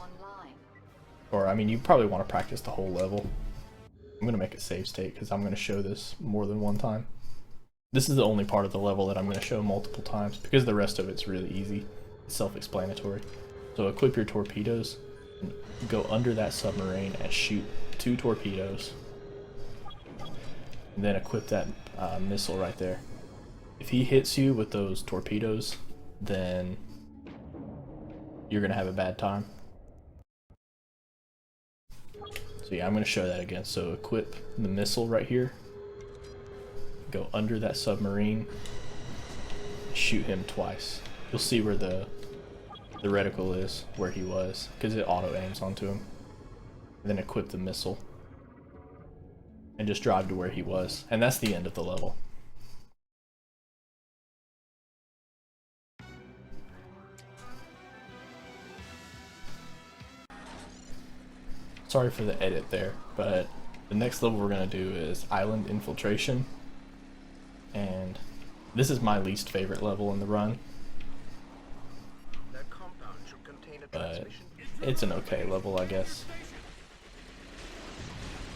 Or I mean, you probably want to practice the whole level. I'm going to make a save state because I'm going to show this more than one time. This is the only part of the level that I'm going to show multiple times because the rest of it's really easy. It's self-explanatory. So equip your torpedoes, and go under that submarine and shoot 2 torpedoes. And then equip that missile right there. If he hits you with those torpedoes, then you're going to have a bad time. So yeah, I'm going to show that again. So equip the missile right here. Go under that submarine. Shoot him twice. You'll see where the reticle is, where he was, because it auto aims onto him. And then equip the missile. And just drive to where he was. And that's the end of the level. Sorry for the edit there, but the next level we're going to do is Island Infiltration. And this is my least favorite level in the run. But it's an okay level, I guess.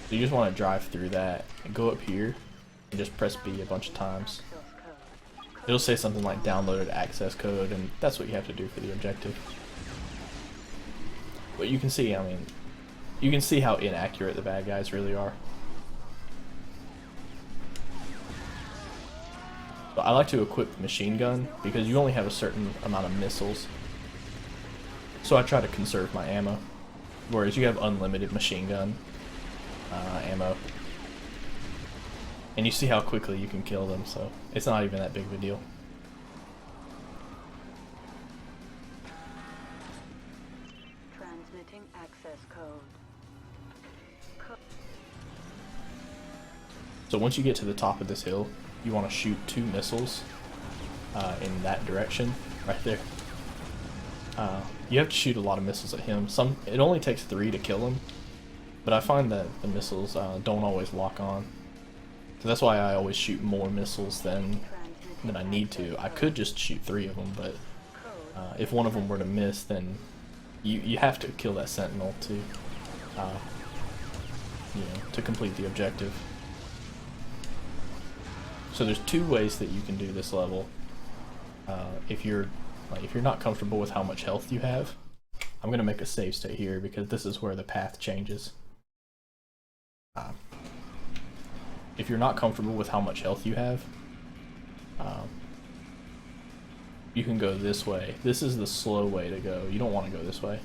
So you just want to drive through that and go up here and just press B a bunch of times. It'll say something like downloaded access code, and that's what you have to do for the objective. But you can see, I mean, you can see how inaccurate the bad guys really are. So I like to equip the machine gun because you only have a certain amount of missiles. So I try to conserve my ammo. Whereas you have unlimited machine gun ammo. And you see how quickly you can kill them, so it's not even that big of a deal. Transmitting access code. So once you get to the top of this hill, you want to shoot 2 missiles in that direction, right there. You have to shoot a lot of missiles at him. It only takes 3 to kill him, but I find that the missiles don't always lock on. So that's why I always shoot more missiles than I need to. I could just shoot 3 of them, but if one of them were to miss, then you have to kill that sentinel to to complete the objective. So there's 2 ways that you can do this level. If you're not comfortable with how much health you have, I'm gonna make a save state here because this is where the path changes. If you're not comfortable with how much health you have, you can go this way. This is the slow way to go. You don't want to go this way.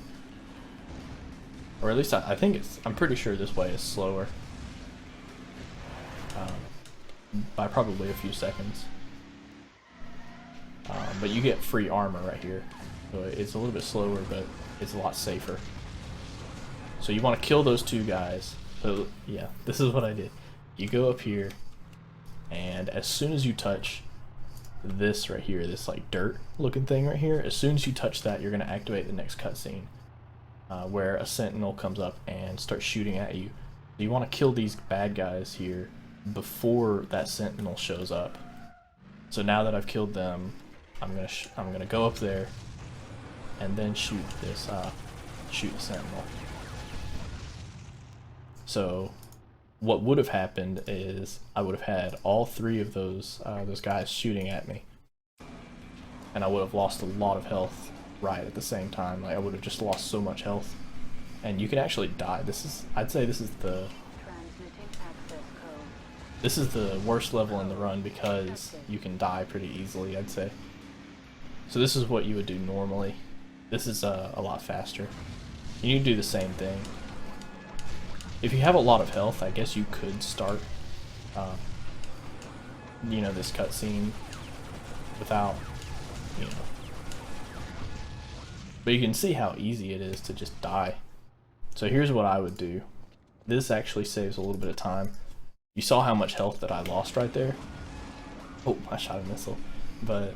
Or at least I think I'm pretty sure this way is slower. By probably a few seconds. But you get free armor right here. So it's a little bit slower, but it's a lot safer. So you want to kill those two guys. So yeah, this is what I did. You go up here, and as soon as you touch this right here, this like dirt looking thing right here, as soon as you touch that, you're going to activate the next cutscene, where a sentinel comes up and starts shooting at you. So you want to kill these bad guys here before that sentinel shows up. So now that I've killed them, I'm gonna go up there and then shoot this shoot the sentinel. So what would have happened is I would have had all three of those guys shooting at me, and I would have lost a lot of health right at the same time. Like I would have just lost so much health, and you can actually die. I'd say this is the worst level in the run because you can die pretty easily, I'd say. So this is what you would do normally. This is a lot faster. You need to do the same thing. If you have a lot of health, I guess you could start, you know, this cutscene without, you know. But you can see how easy it is to just die. So here's what I would do. This actually saves a little bit of time. You saw how much health that I lost right there. Oh, I shot a missile. But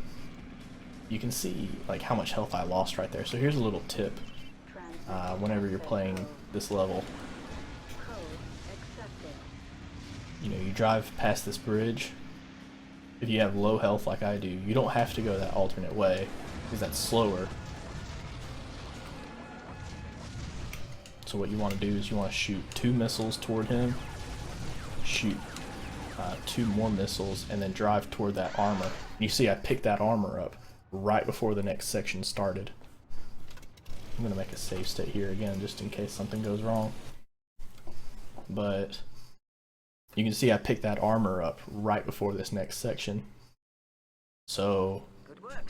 you can see like how much health I lost right there. So here's a little tip. Whenever you're playing this level, you know, you drive past this bridge. If you have low health like I do, you don't have to go that alternate way because that's slower. So what you want to do is you want to shoot 2 missiles toward him, shoot 2 more missiles, and then drive toward that armor. You see I picked that armor up right before the next section started. I'm gonna make a save state here again just in case something goes wrong. But you can see I picked that armor up right before this next section. So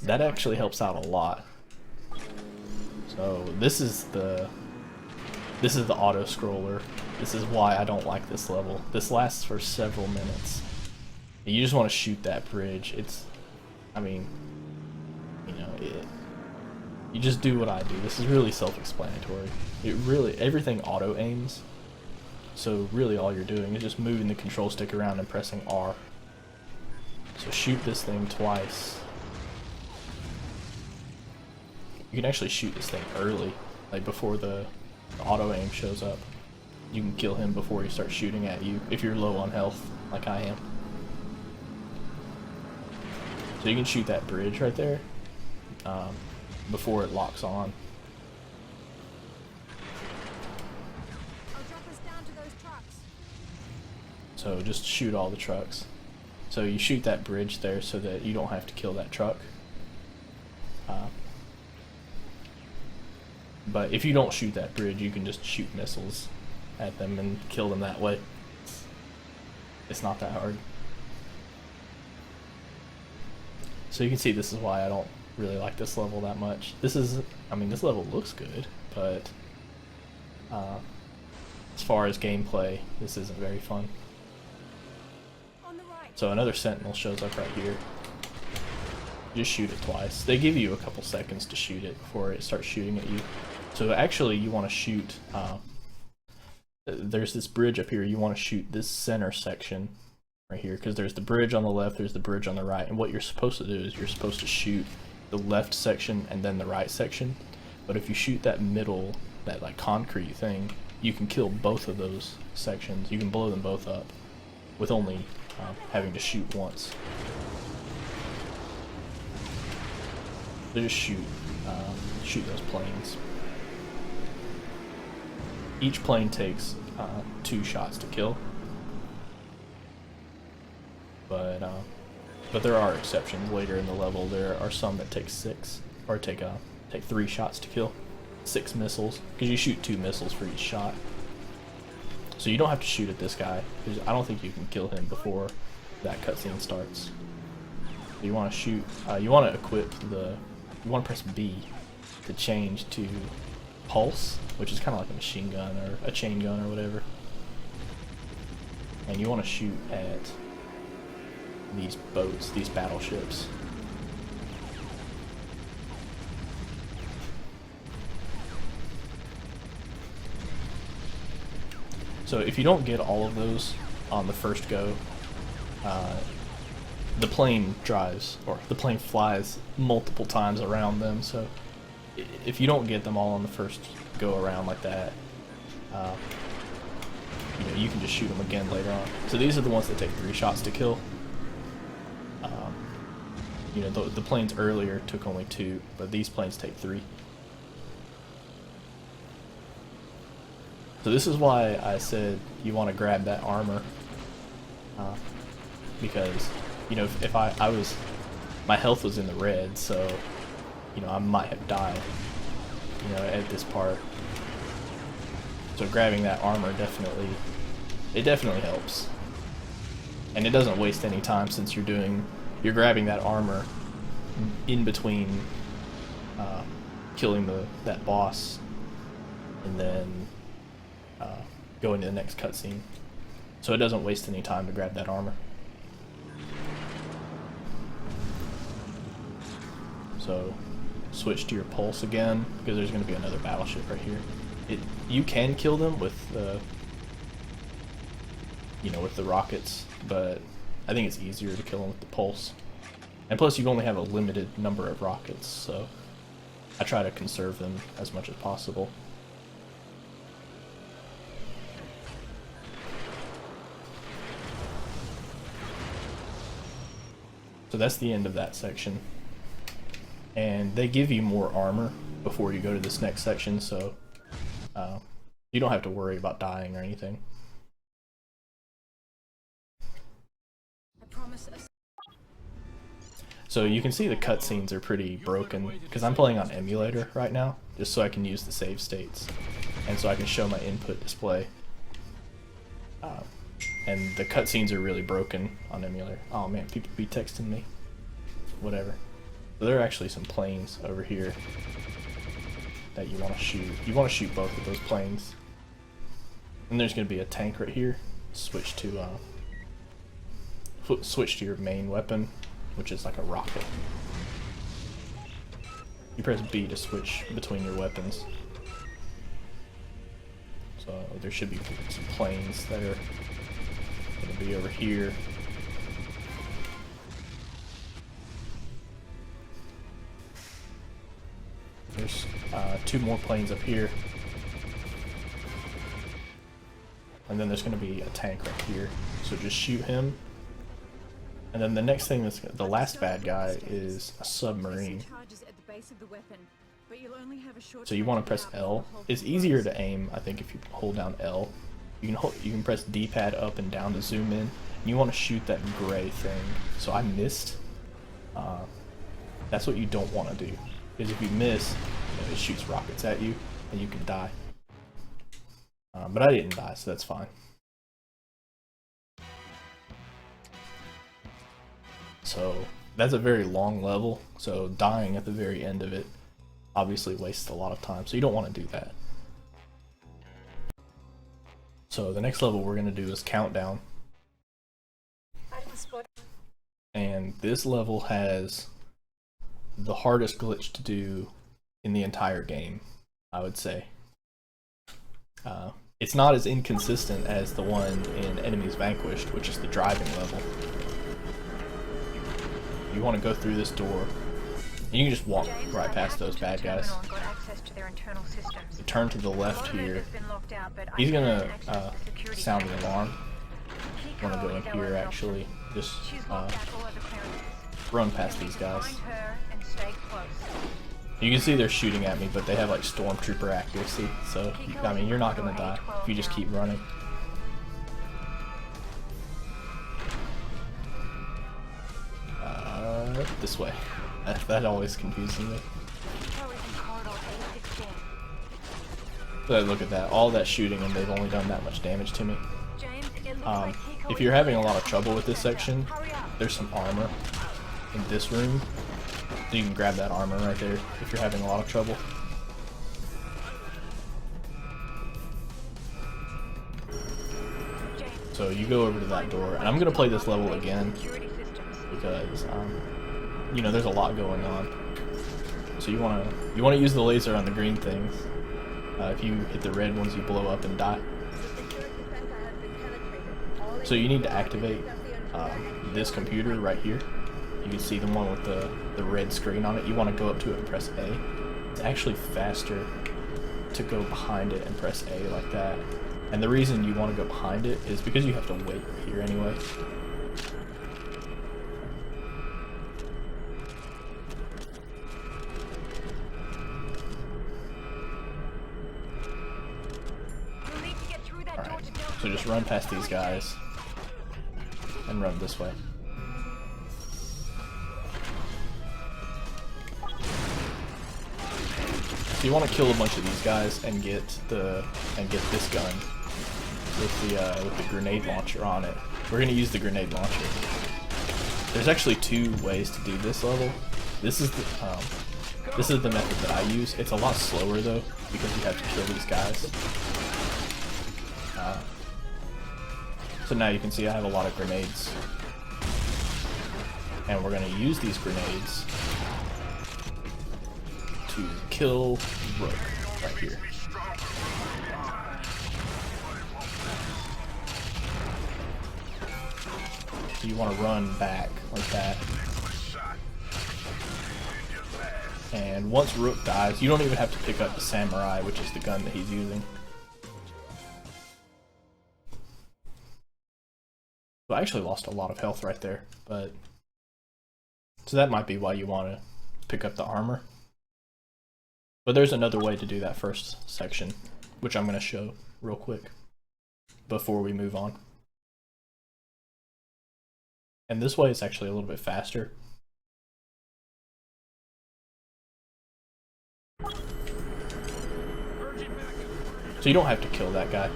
that actually helps out a lot. So this is the auto scroller. This is why I don't like this level. This lasts for several minutes. You just want to shoot that bridge. I mean, you know, you just do what I do. This is really self-explanatory. Everything auto aims. So really all you're doing is just moving the control stick around and pressing R. So shoot this thing twice. You can actually shoot this thing early, like before the auto aim shows up. You can kill him before he starts shooting at you if you're low on health, like I am. So you can shoot that bridge right there before it locks on. So just shoot all the trucks. So you shoot that bridge there so that you don't have to kill that truck. But if you don't shoot that bridge, you can just shoot missiles at them and kill them that way. It's not that hard. So you can see this is why I don't really like this level that much. This level looks good, but as far as gameplay, this isn't very fun. So another sentinel shows up right here. Just shoot it twice. They give you a couple seconds to shoot it before it starts shooting at you. So actually you want to shoot, there's this bridge up here, you want to shoot this center section right here, because there's the bridge on the left, there's the bridge on the right, and what you're supposed to do is you're supposed to shoot the left section and then the right section. But if you shoot that middle, that like concrete thing, you can kill both of those sections. You can blow them both up with only having to shoot once. So just shoot those planes. Each plane takes 2 shots to kill, but there are exceptions later in the level. There are some that take 6 or take 3 shots to kill, 6 missiles, because you shoot 2 missiles for each shot. So you don't have to shoot at this guy, because I don't think you can kill him before that cutscene starts. You want to shoot. You want to equip you want to press B to change to pulse. which is kind of like a machine gun or a chain gun or whatever. And you want to shoot at these boats, these battleships. So if you don't get all of those on the first go, the plane drives, or the plane flies multiple times around them. So if you don't get them all on the first go around like that, you know, you can just shoot them again later on. So these are the ones that take 3 shots to kill. You know, the planes earlier took only 2, but these planes take 3. So this is why I said you want to grab that armor, because, you know, if I was, my health was in the red, so, you know, I might have died, you know, at this part. So grabbing that armor definitely helps. And it doesn't waste any time, since you're grabbing that armor in between killing that boss and then going to the next cutscene. So it doesn't waste any time to grab that armor. So switch to your pulse again, because there's going to be another battleship right here. You can kill them with you know, with the rockets, but I think it's easier to kill them with the pulse. And plus you only have a limited number of rockets, so I try to conserve them as much as possible. So that's the end of that section. And they give you more armor before you go to this next section, so you don't have to worry about dying or anything. So you can see the cutscenes are pretty broken, because I'm playing on emulator right now, just so I can use the save states, and so I can show my input display. And the cutscenes are really broken on emulator. Oh man, people be texting me. Whatever. So there are actually some planes over here that you want to shoot. You want to shoot both of those planes. And there's going to be a tank right here. Switch to your main weapon, which is like a rocket. You press B to switch between your weapons. So there should be some planes that are going to be over here. There's 2 more planes up here. And then there's going to be a tank right here. So just shoot him. And then the next thing, the last bad guy, is a submarine. So you want to press L. It's easier to aim, I think, if you hold down L. You can press D-pad up and down to zoom in. And you want to shoot that gray thing. So I missed. That's what you don't want to do. Because if you miss, you know, it shoots rockets at you, and you can die. But I didn't die, so that's fine. So that's a very long level, so dying at the very end of it obviously wastes a lot of time, so you don't want to do that. So the next level we're going to do is Countdown. And this level has the hardest glitch to do in the entire game, I would say. It's not as inconsistent as the one in Enemies Vanquished, which is the driving level. You want to go through this door, and you can just walk right past those bad guys. You turn to the left here. He's gonna sound an alarm. I want to go in here actually. Just run past these guys. You can see they're shooting at me, but they have like stormtrooper accuracy, so I mean you're not gonna die if you just keep running. This way. That always confuses me. But look at that, all that shooting and they've only done that much damage to me. If you're having a lot of trouble with this section, there's some armor in this room. So you can grab that armor right there if you're having a lot of trouble. So you go over to that door, and I'm gonna play this level again because you know, there's a lot going on. So you wanna use the laser on the green things. If you hit the red ones, you blow up and die. So you need to activate this computer right here. You can see the one with the red screen on it. You want to go up to it and press A. It's actually faster to go behind it and press A like that. And the reason you want to go behind it is because you have to wait right here anyway. Alright, so just run past these guys and run this way. So you want to kill a bunch of these guys and get this gun with the grenade launcher on it. We're gonna use the grenade launcher. There's actually two ways to do this level. This is the method that I use. It's a lot slower though because you have to kill these guys. So now you can see I have a lot of grenades, and we're gonna use these grenades to kill Rook right here. So you want to run back like that. And once Rook dies, you don't even have to pick up the Samurai, which is the gun that he's using. So I actually lost a lot of health right there, but so that might be why you want to pick up the armor. But there's another way to do that first section, which I'm going to show real quick before we move on. And this way is actually a little bit faster. So you don't have to kill that guy.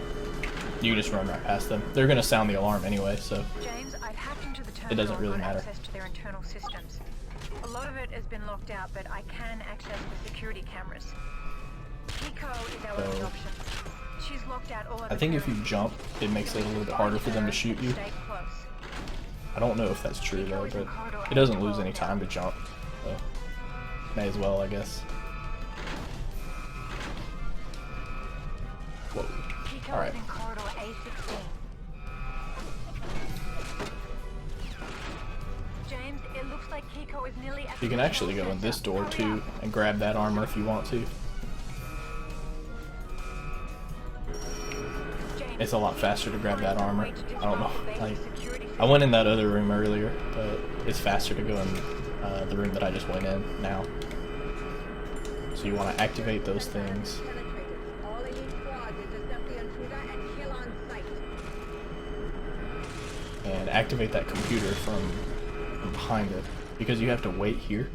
You can just run right past them. They're going to sound the alarm anyway, so James, I've hacked into the terminal it doesn't really and got matter. access to their internal systems. A lot of it has been locked out, but I can access the security cameras. Pico is our only option. She's locked out all of I think if you jump, it makes it a little bit harder for them to shoot you. Stay close. I don't know if that's true though, but it doesn't lose any time to jump, so may as well, I guess. Whoa. All right. In corridor A16. James, it looks like Kiko is nearly at You can actually go in this door too and grab that armor if you want to. It's a lot faster to grab that armor. I don't know. I went in that other room earlier, but it's faster to go in the room that I just went in now. So you want to activate those things. And activate that computer from behind it, because you have to wait here.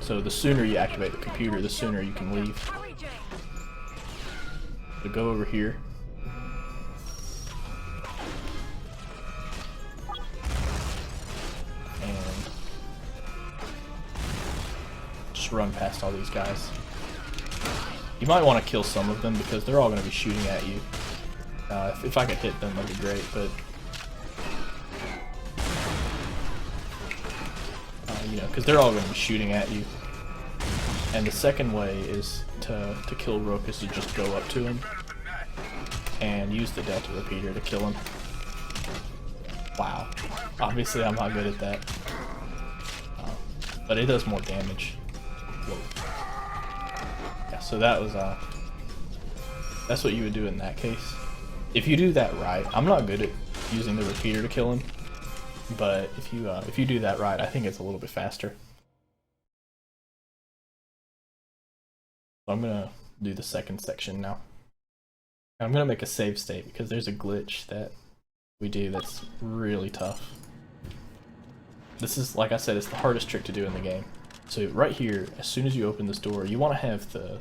So the sooner you activate the computer, the sooner you can leave. So go over here. And just run past all these guys. You might want to kill some of them because they're all going to be shooting at you. If I could hit them, that'd be great, but you know, because they're all going to be shooting at you. And the second way is to kill Rook is to just go up to him and use the Delta repeater to kill him. Wow. Obviously I'm not good at that. But it does more damage. Whoa. Yeah, so that was that's what you would do in that case. If you do that right, I'm not good at using the repeater to kill him. But if you do that right, I think it's a little bit faster. So I'm gonna do the second section now. I'm gonna make a save state because there's a glitch that we do that's really tough. This is, like I said, it's the hardest trick to do in the game. So right here, as soon as you open this door, you want to have the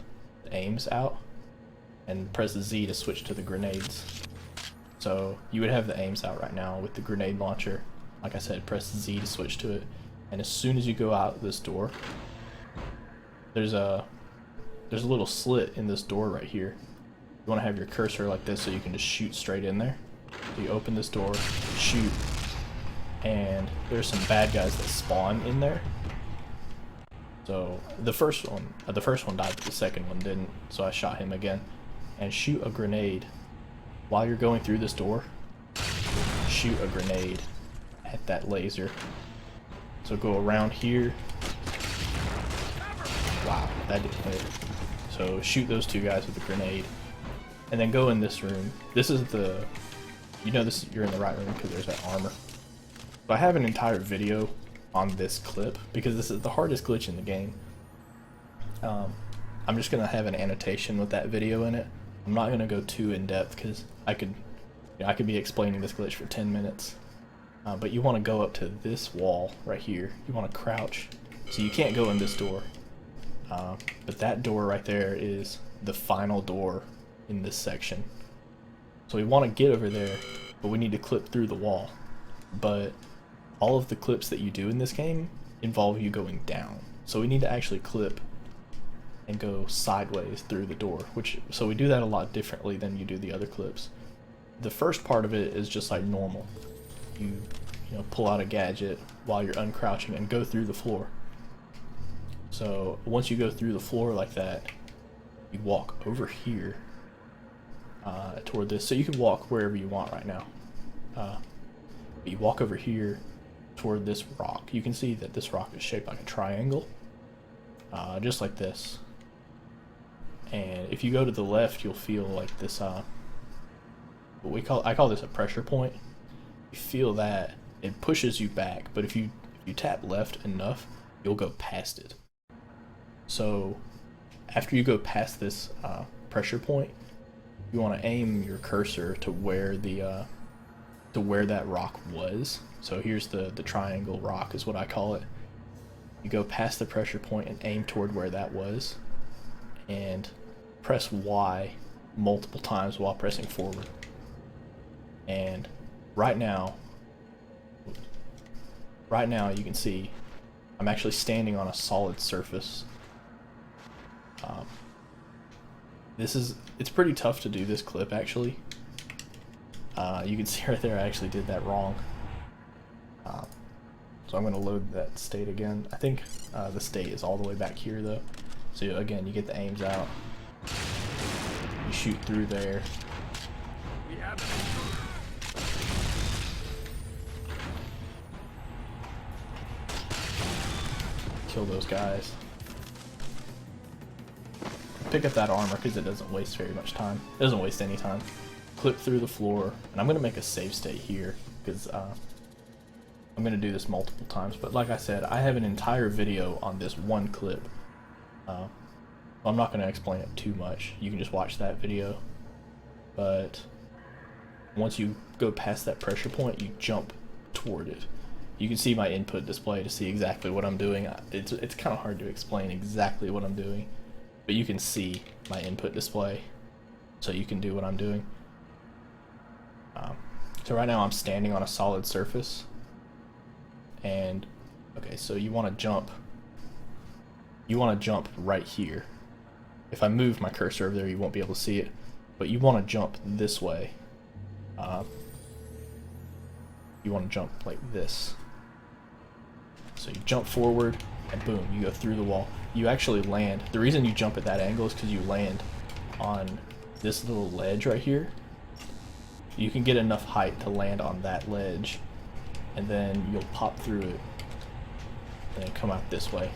aims out and press Z to switch to the grenades. So you would have the aims out right now with the grenade launcher. Like I said, press Z to switch to it, and as soon as you go out this door, there's a little slit in this door right here. You want to have your cursor like this so you can just shoot straight in there. So you open this door, shoot, and there's some bad guys that spawn in there. So the first one died, but the second one didn't. So I shot him again, and shoot a grenade while you're going through this door. Shoot a grenade at that laser. So go around here. Wow, that didn't hit. So shoot those two guys with a grenade, and then go in this room. This is the, you know, you're in the right room because there's that armor. But I have an entire video on this clip because this is the hardest glitch in the game. I'm just gonna have an annotation with that video in it. I'm not gonna go too in depth because I could be explaining this glitch for 10 minutes. But you want to go up to this wall right here. You want to crouch, so you can't go in this door. But that door right there is the final door in this section. So we want to get over there, but we need to clip through the wall. But all of the clips that you do in this game involve you going down. So we need to actually clip and go sideways through the door, so we do that a lot differently than you do the other clips. The first part of it is just like normal. You know, pull out a gadget while you're uncrouching and go through the floor. So once you go through the floor like that, you walk over here toward this. So you can walk wherever you want right now. But you walk over here toward this rock. You can see that this rock is shaped like a triangle, just like this. And if you go to the left, you'll feel like this. I call this a pressure point. You feel that it pushes you back, but if you tap left enough, you'll go past it. So after you go past this pressure point, you want to aim your cursor to where that rock was. So here's the triangle rock is what I call it. You go past the pressure point and aim toward where that was, and press Y multiple times while pressing forward. And right now you can see I'm actually standing on a solid surface. It's pretty tough to do this clip actually. You can see right there I actually did that wrong. So I'm going to load that state again. I think the state is all the way back here though. So again, you get the aims out. You shoot through there. Kill those guys. Pick up that armor because it doesn't waste very much time. It doesn't waste any time. Clip through the floor, and I'm going to make a save state here because I'm going to do this multiple times. But like I said, I have an entire video on this one clip. I'm not going to explain it too much. You can just watch that video. But once you go past that pressure point, you jump toward it. You can see my input display to see exactly what I'm doing. It's kind of hard to explain exactly what I'm doing, but you can see my input display, so you can do what I'm doing. So right now I'm standing on a solid surface, and okay, so you want to jump. You want to jump right here. If I move my cursor over there, you won't be able to see it, but you want to jump this way. You want to jump like this. So you jump forward, and boom, you go through the wall. You actually land. The reason you jump at that angle is because you land on this little ledge right here. You can get enough height to land on that ledge, and then you'll pop through it, and then come out this way,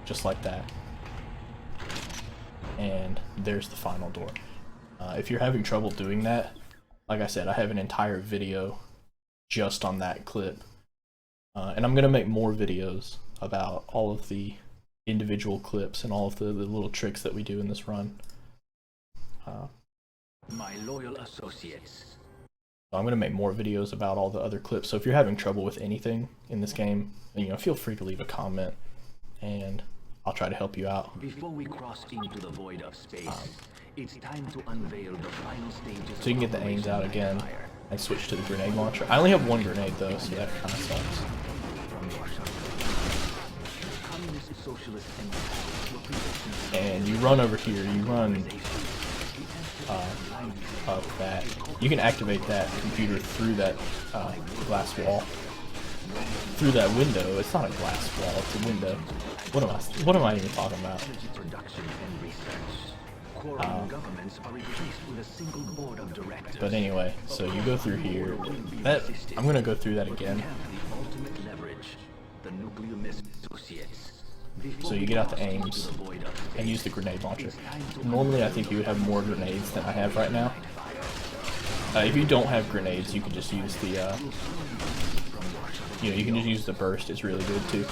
just like that. And there's the final door. If you're having trouble doing that, like I said, I have an entire video just on that clip. And I'm going to make more videos about all of the individual clips and all of the little tricks that we do in this run. My loyal associates. I'm going to make more videos about all the other clips. So if you're having trouble with anything in this game, you know, feel free to leave a comment and I'll try to help you out. Before we cross into the void of space, it's time to unveil the final stages. So you can get the aims out again and switch to the grenade launcher. I only have one grenade though, so that kind of sucks. And you run over here, you run of that. You can activate that computer through that glass wall. Through that window. It's not a glass wall, it's a window. What am I even talking about? But anyway, so you go through here. I'm gonna go through that again. So you get out the aims and use the grenade launcher. Normally I think you would have more grenades than I have right now. If you don't have grenades, you can just use the you can just use the burst. It's really good too.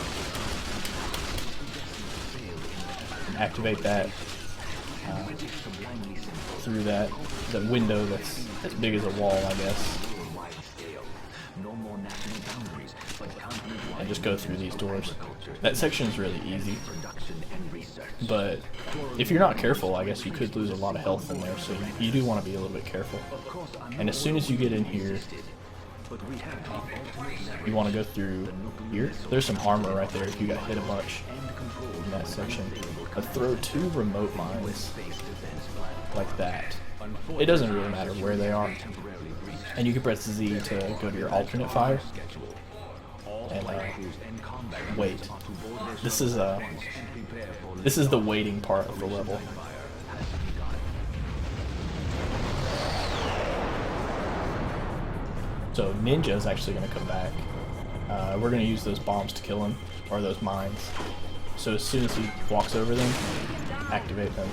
Activate that through the window that's as big as a wall, I guess. And just go through these doors. That section is really easy, but if you're not careful, I guess you could lose a lot of health in there, so you do want to be a little bit careful. And as soon as you get in here, you want to go through here. There's some armor right there if you got hit a bunch in that section. Throw 2 remote mines like that. It doesn't really matter where they are. And you can press Z to go to your alternate fire. And wait. This is the waiting part of the level. So Ninja is actually going to come back. We're going to use those bombs to kill him, or those mines. So as soon as he walks over them, activate them.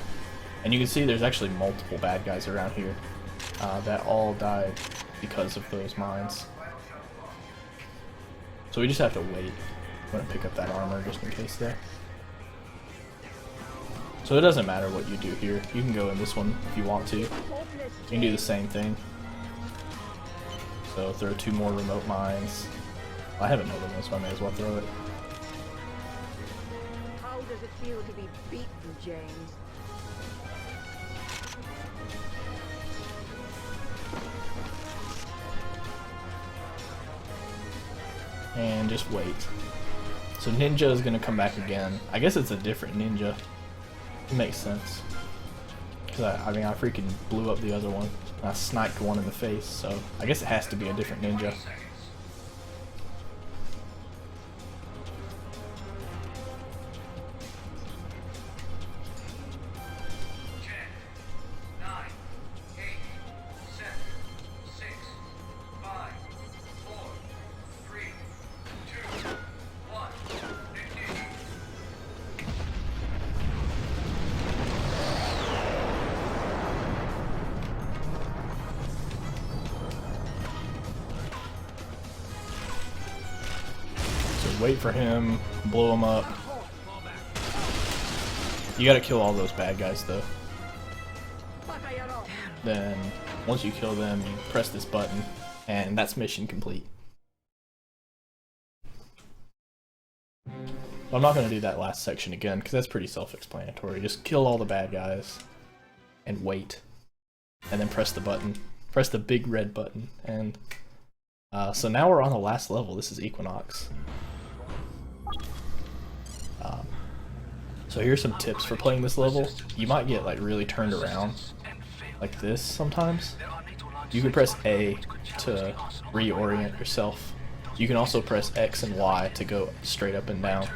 And you can see there's actually multiple bad guys around here that all died because of those mines. So we just have to wait. I'm going to pick up that armor just in case there. So it doesn't matter what you do here. You can go in this one if you want to. You can do the same thing. So throw 2 more remote mines. I have another one, so I may as well throw it. How does it feel to be beaten, James? And just wait. So Ninja is going to come back again. I guess it's a different Ninja. It makes sense. Because I mean, I freaking blew up the other one. I sniped one in the face, so I guess it has to be a different Ninja. Wait for him, blow him up. You gotta kill all those bad guys though. Then, once you kill them, you press this button, and that's mission complete. But I'm not gonna do that last section again, because that's pretty self-explanatory. Just kill all the bad guys, and wait. And then press the button. Press the big red button, and... so now we're on the last level. This is Equinox. So here's some tips for playing this level. You might get like really turned around like this sometimes. You can press A to reorient yourself. You can also press X and Y to go straight up and down.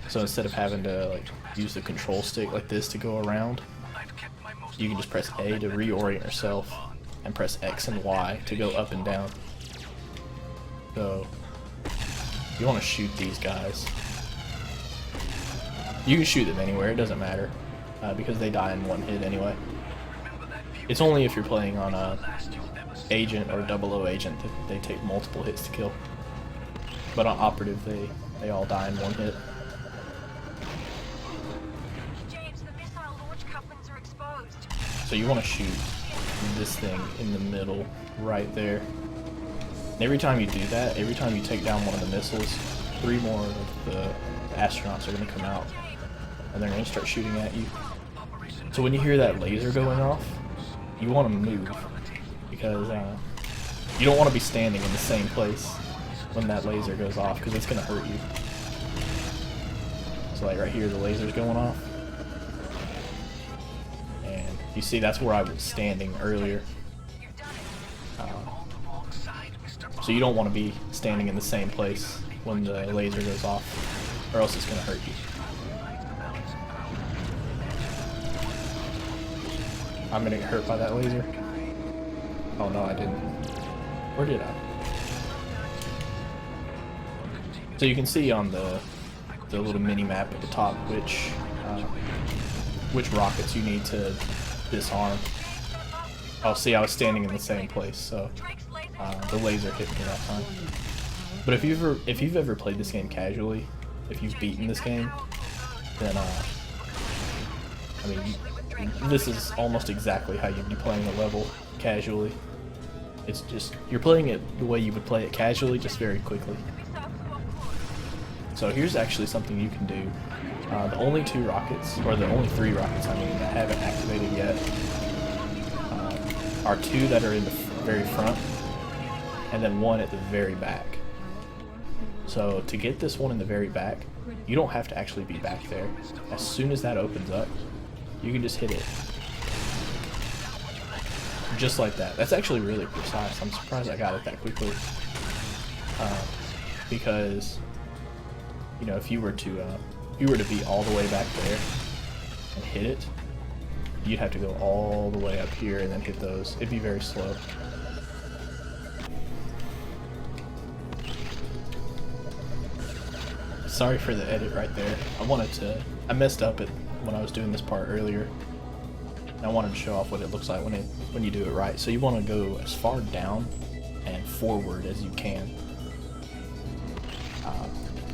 So instead of having to like use the control stick like this to go around, you can just press A to reorient yourself and press X and Y to go up and down. So you want to shoot these guys. You can shoot them anywhere, it doesn't matter, because they die in one hit anyway. It's only if you're playing on a agent or 00 agent that they take multiple hits to kill. But on operative, they all die in one hit. James, the missile launch couplings are exposed. So you want to shoot this thing in the middle, right there. And every time you do that, every time you take down one of the missiles, 3 more of the astronauts are going to come out. And they're going to start shooting at you. So when you hear that laser going off, you want to move. Because you don't want to be standing in the same place when that laser goes off, because it's going to hurt you. So like right here, the laser's going off. And You see, that's where I was standing earlier. So you don't want to be standing in the same place when the laser goes off, or else it's going to hurt you. I'm going to get hurt by that laser. Oh no, I didn't. Where did I? So you can see on the little mini map at the top which rockets you need to disarm. Oh, see, I was standing in the same place, so the laser hit me that time. But if you've ever played this game casually, if you've beaten this game, then I mean, this is almost exactly how you'd be playing a level casually. It's just you're playing it the way you would play it casually, just very quickly. So here's actually something you can do. The only 2 rockets, or the only 3 rockets, I mean, that haven't activated yet, are 2 that are in the very front, and then 1 at the very back. So to get this one in the very back, you don't have to actually be back there. As soon as that opens up, you can just hit it. Just like that. That's actually really precise. I'm surprised I got it that quickly. Because, you know, if you were to be all the way back there and hit it, you'd have to go all the way up here and then hit those. It'd be very slow. Sorry for the edit right there. I messed up when I was doing this part earlier. I wanted to show off what it looks like when you do it right. So you want to go as far down and forward as you can.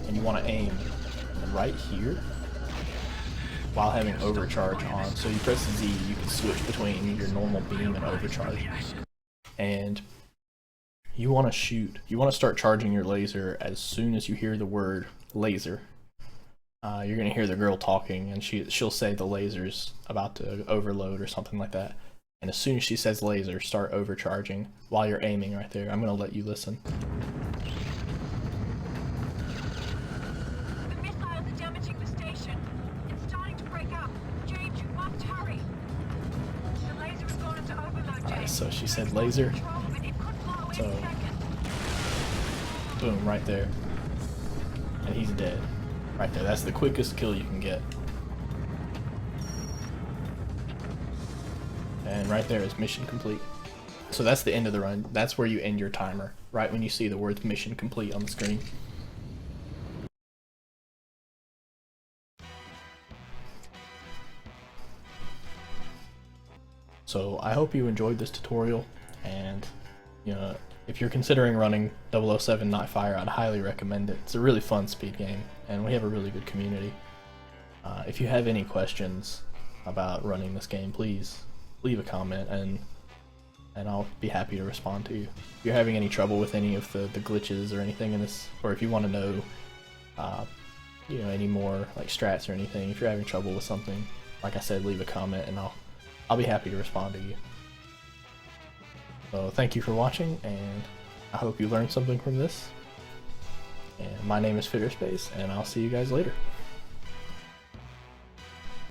And you want to aim right here while having overcharge on. So you press Z, you can switch between your normal beam and overcharge. And you want to shoot. You want to start charging your laser as soon as you hear the word laser. You're gonna hear the girl talking, and she'll say the laser's about to overload or something like that. And as soon as she says laser, start overcharging while you're aiming right there. I'm gonna let you listen. The missiles are damaging the station. It's starting to break up. James, you must hurry. The laser has gone into overload, James. So she said laser. So boom, right there. And he's dead. Right there. That's the quickest kill you can get. And right there is mission complete. So that's the end of the run. That's where you end your timer, right when you see the word mission complete on the screen. So I hope you enjoyed this tutorial, and you know, if you're considering running 007 Nightfire, I'd highly recommend it. It's a really fun speed game, and we have a really good community. If you have any questions about running this game, please leave a comment, and I'll be happy to respond to you. If you're having any trouble with any of the glitches or anything in this, or if you want to know, you know, any more like strats or anything, if you're having trouble with something, like I said, leave a comment, and I'll be happy to respond to you. So thank you for watching, and I hope you learned something from this. And my name is FitterSpace, and I'll see you guys later.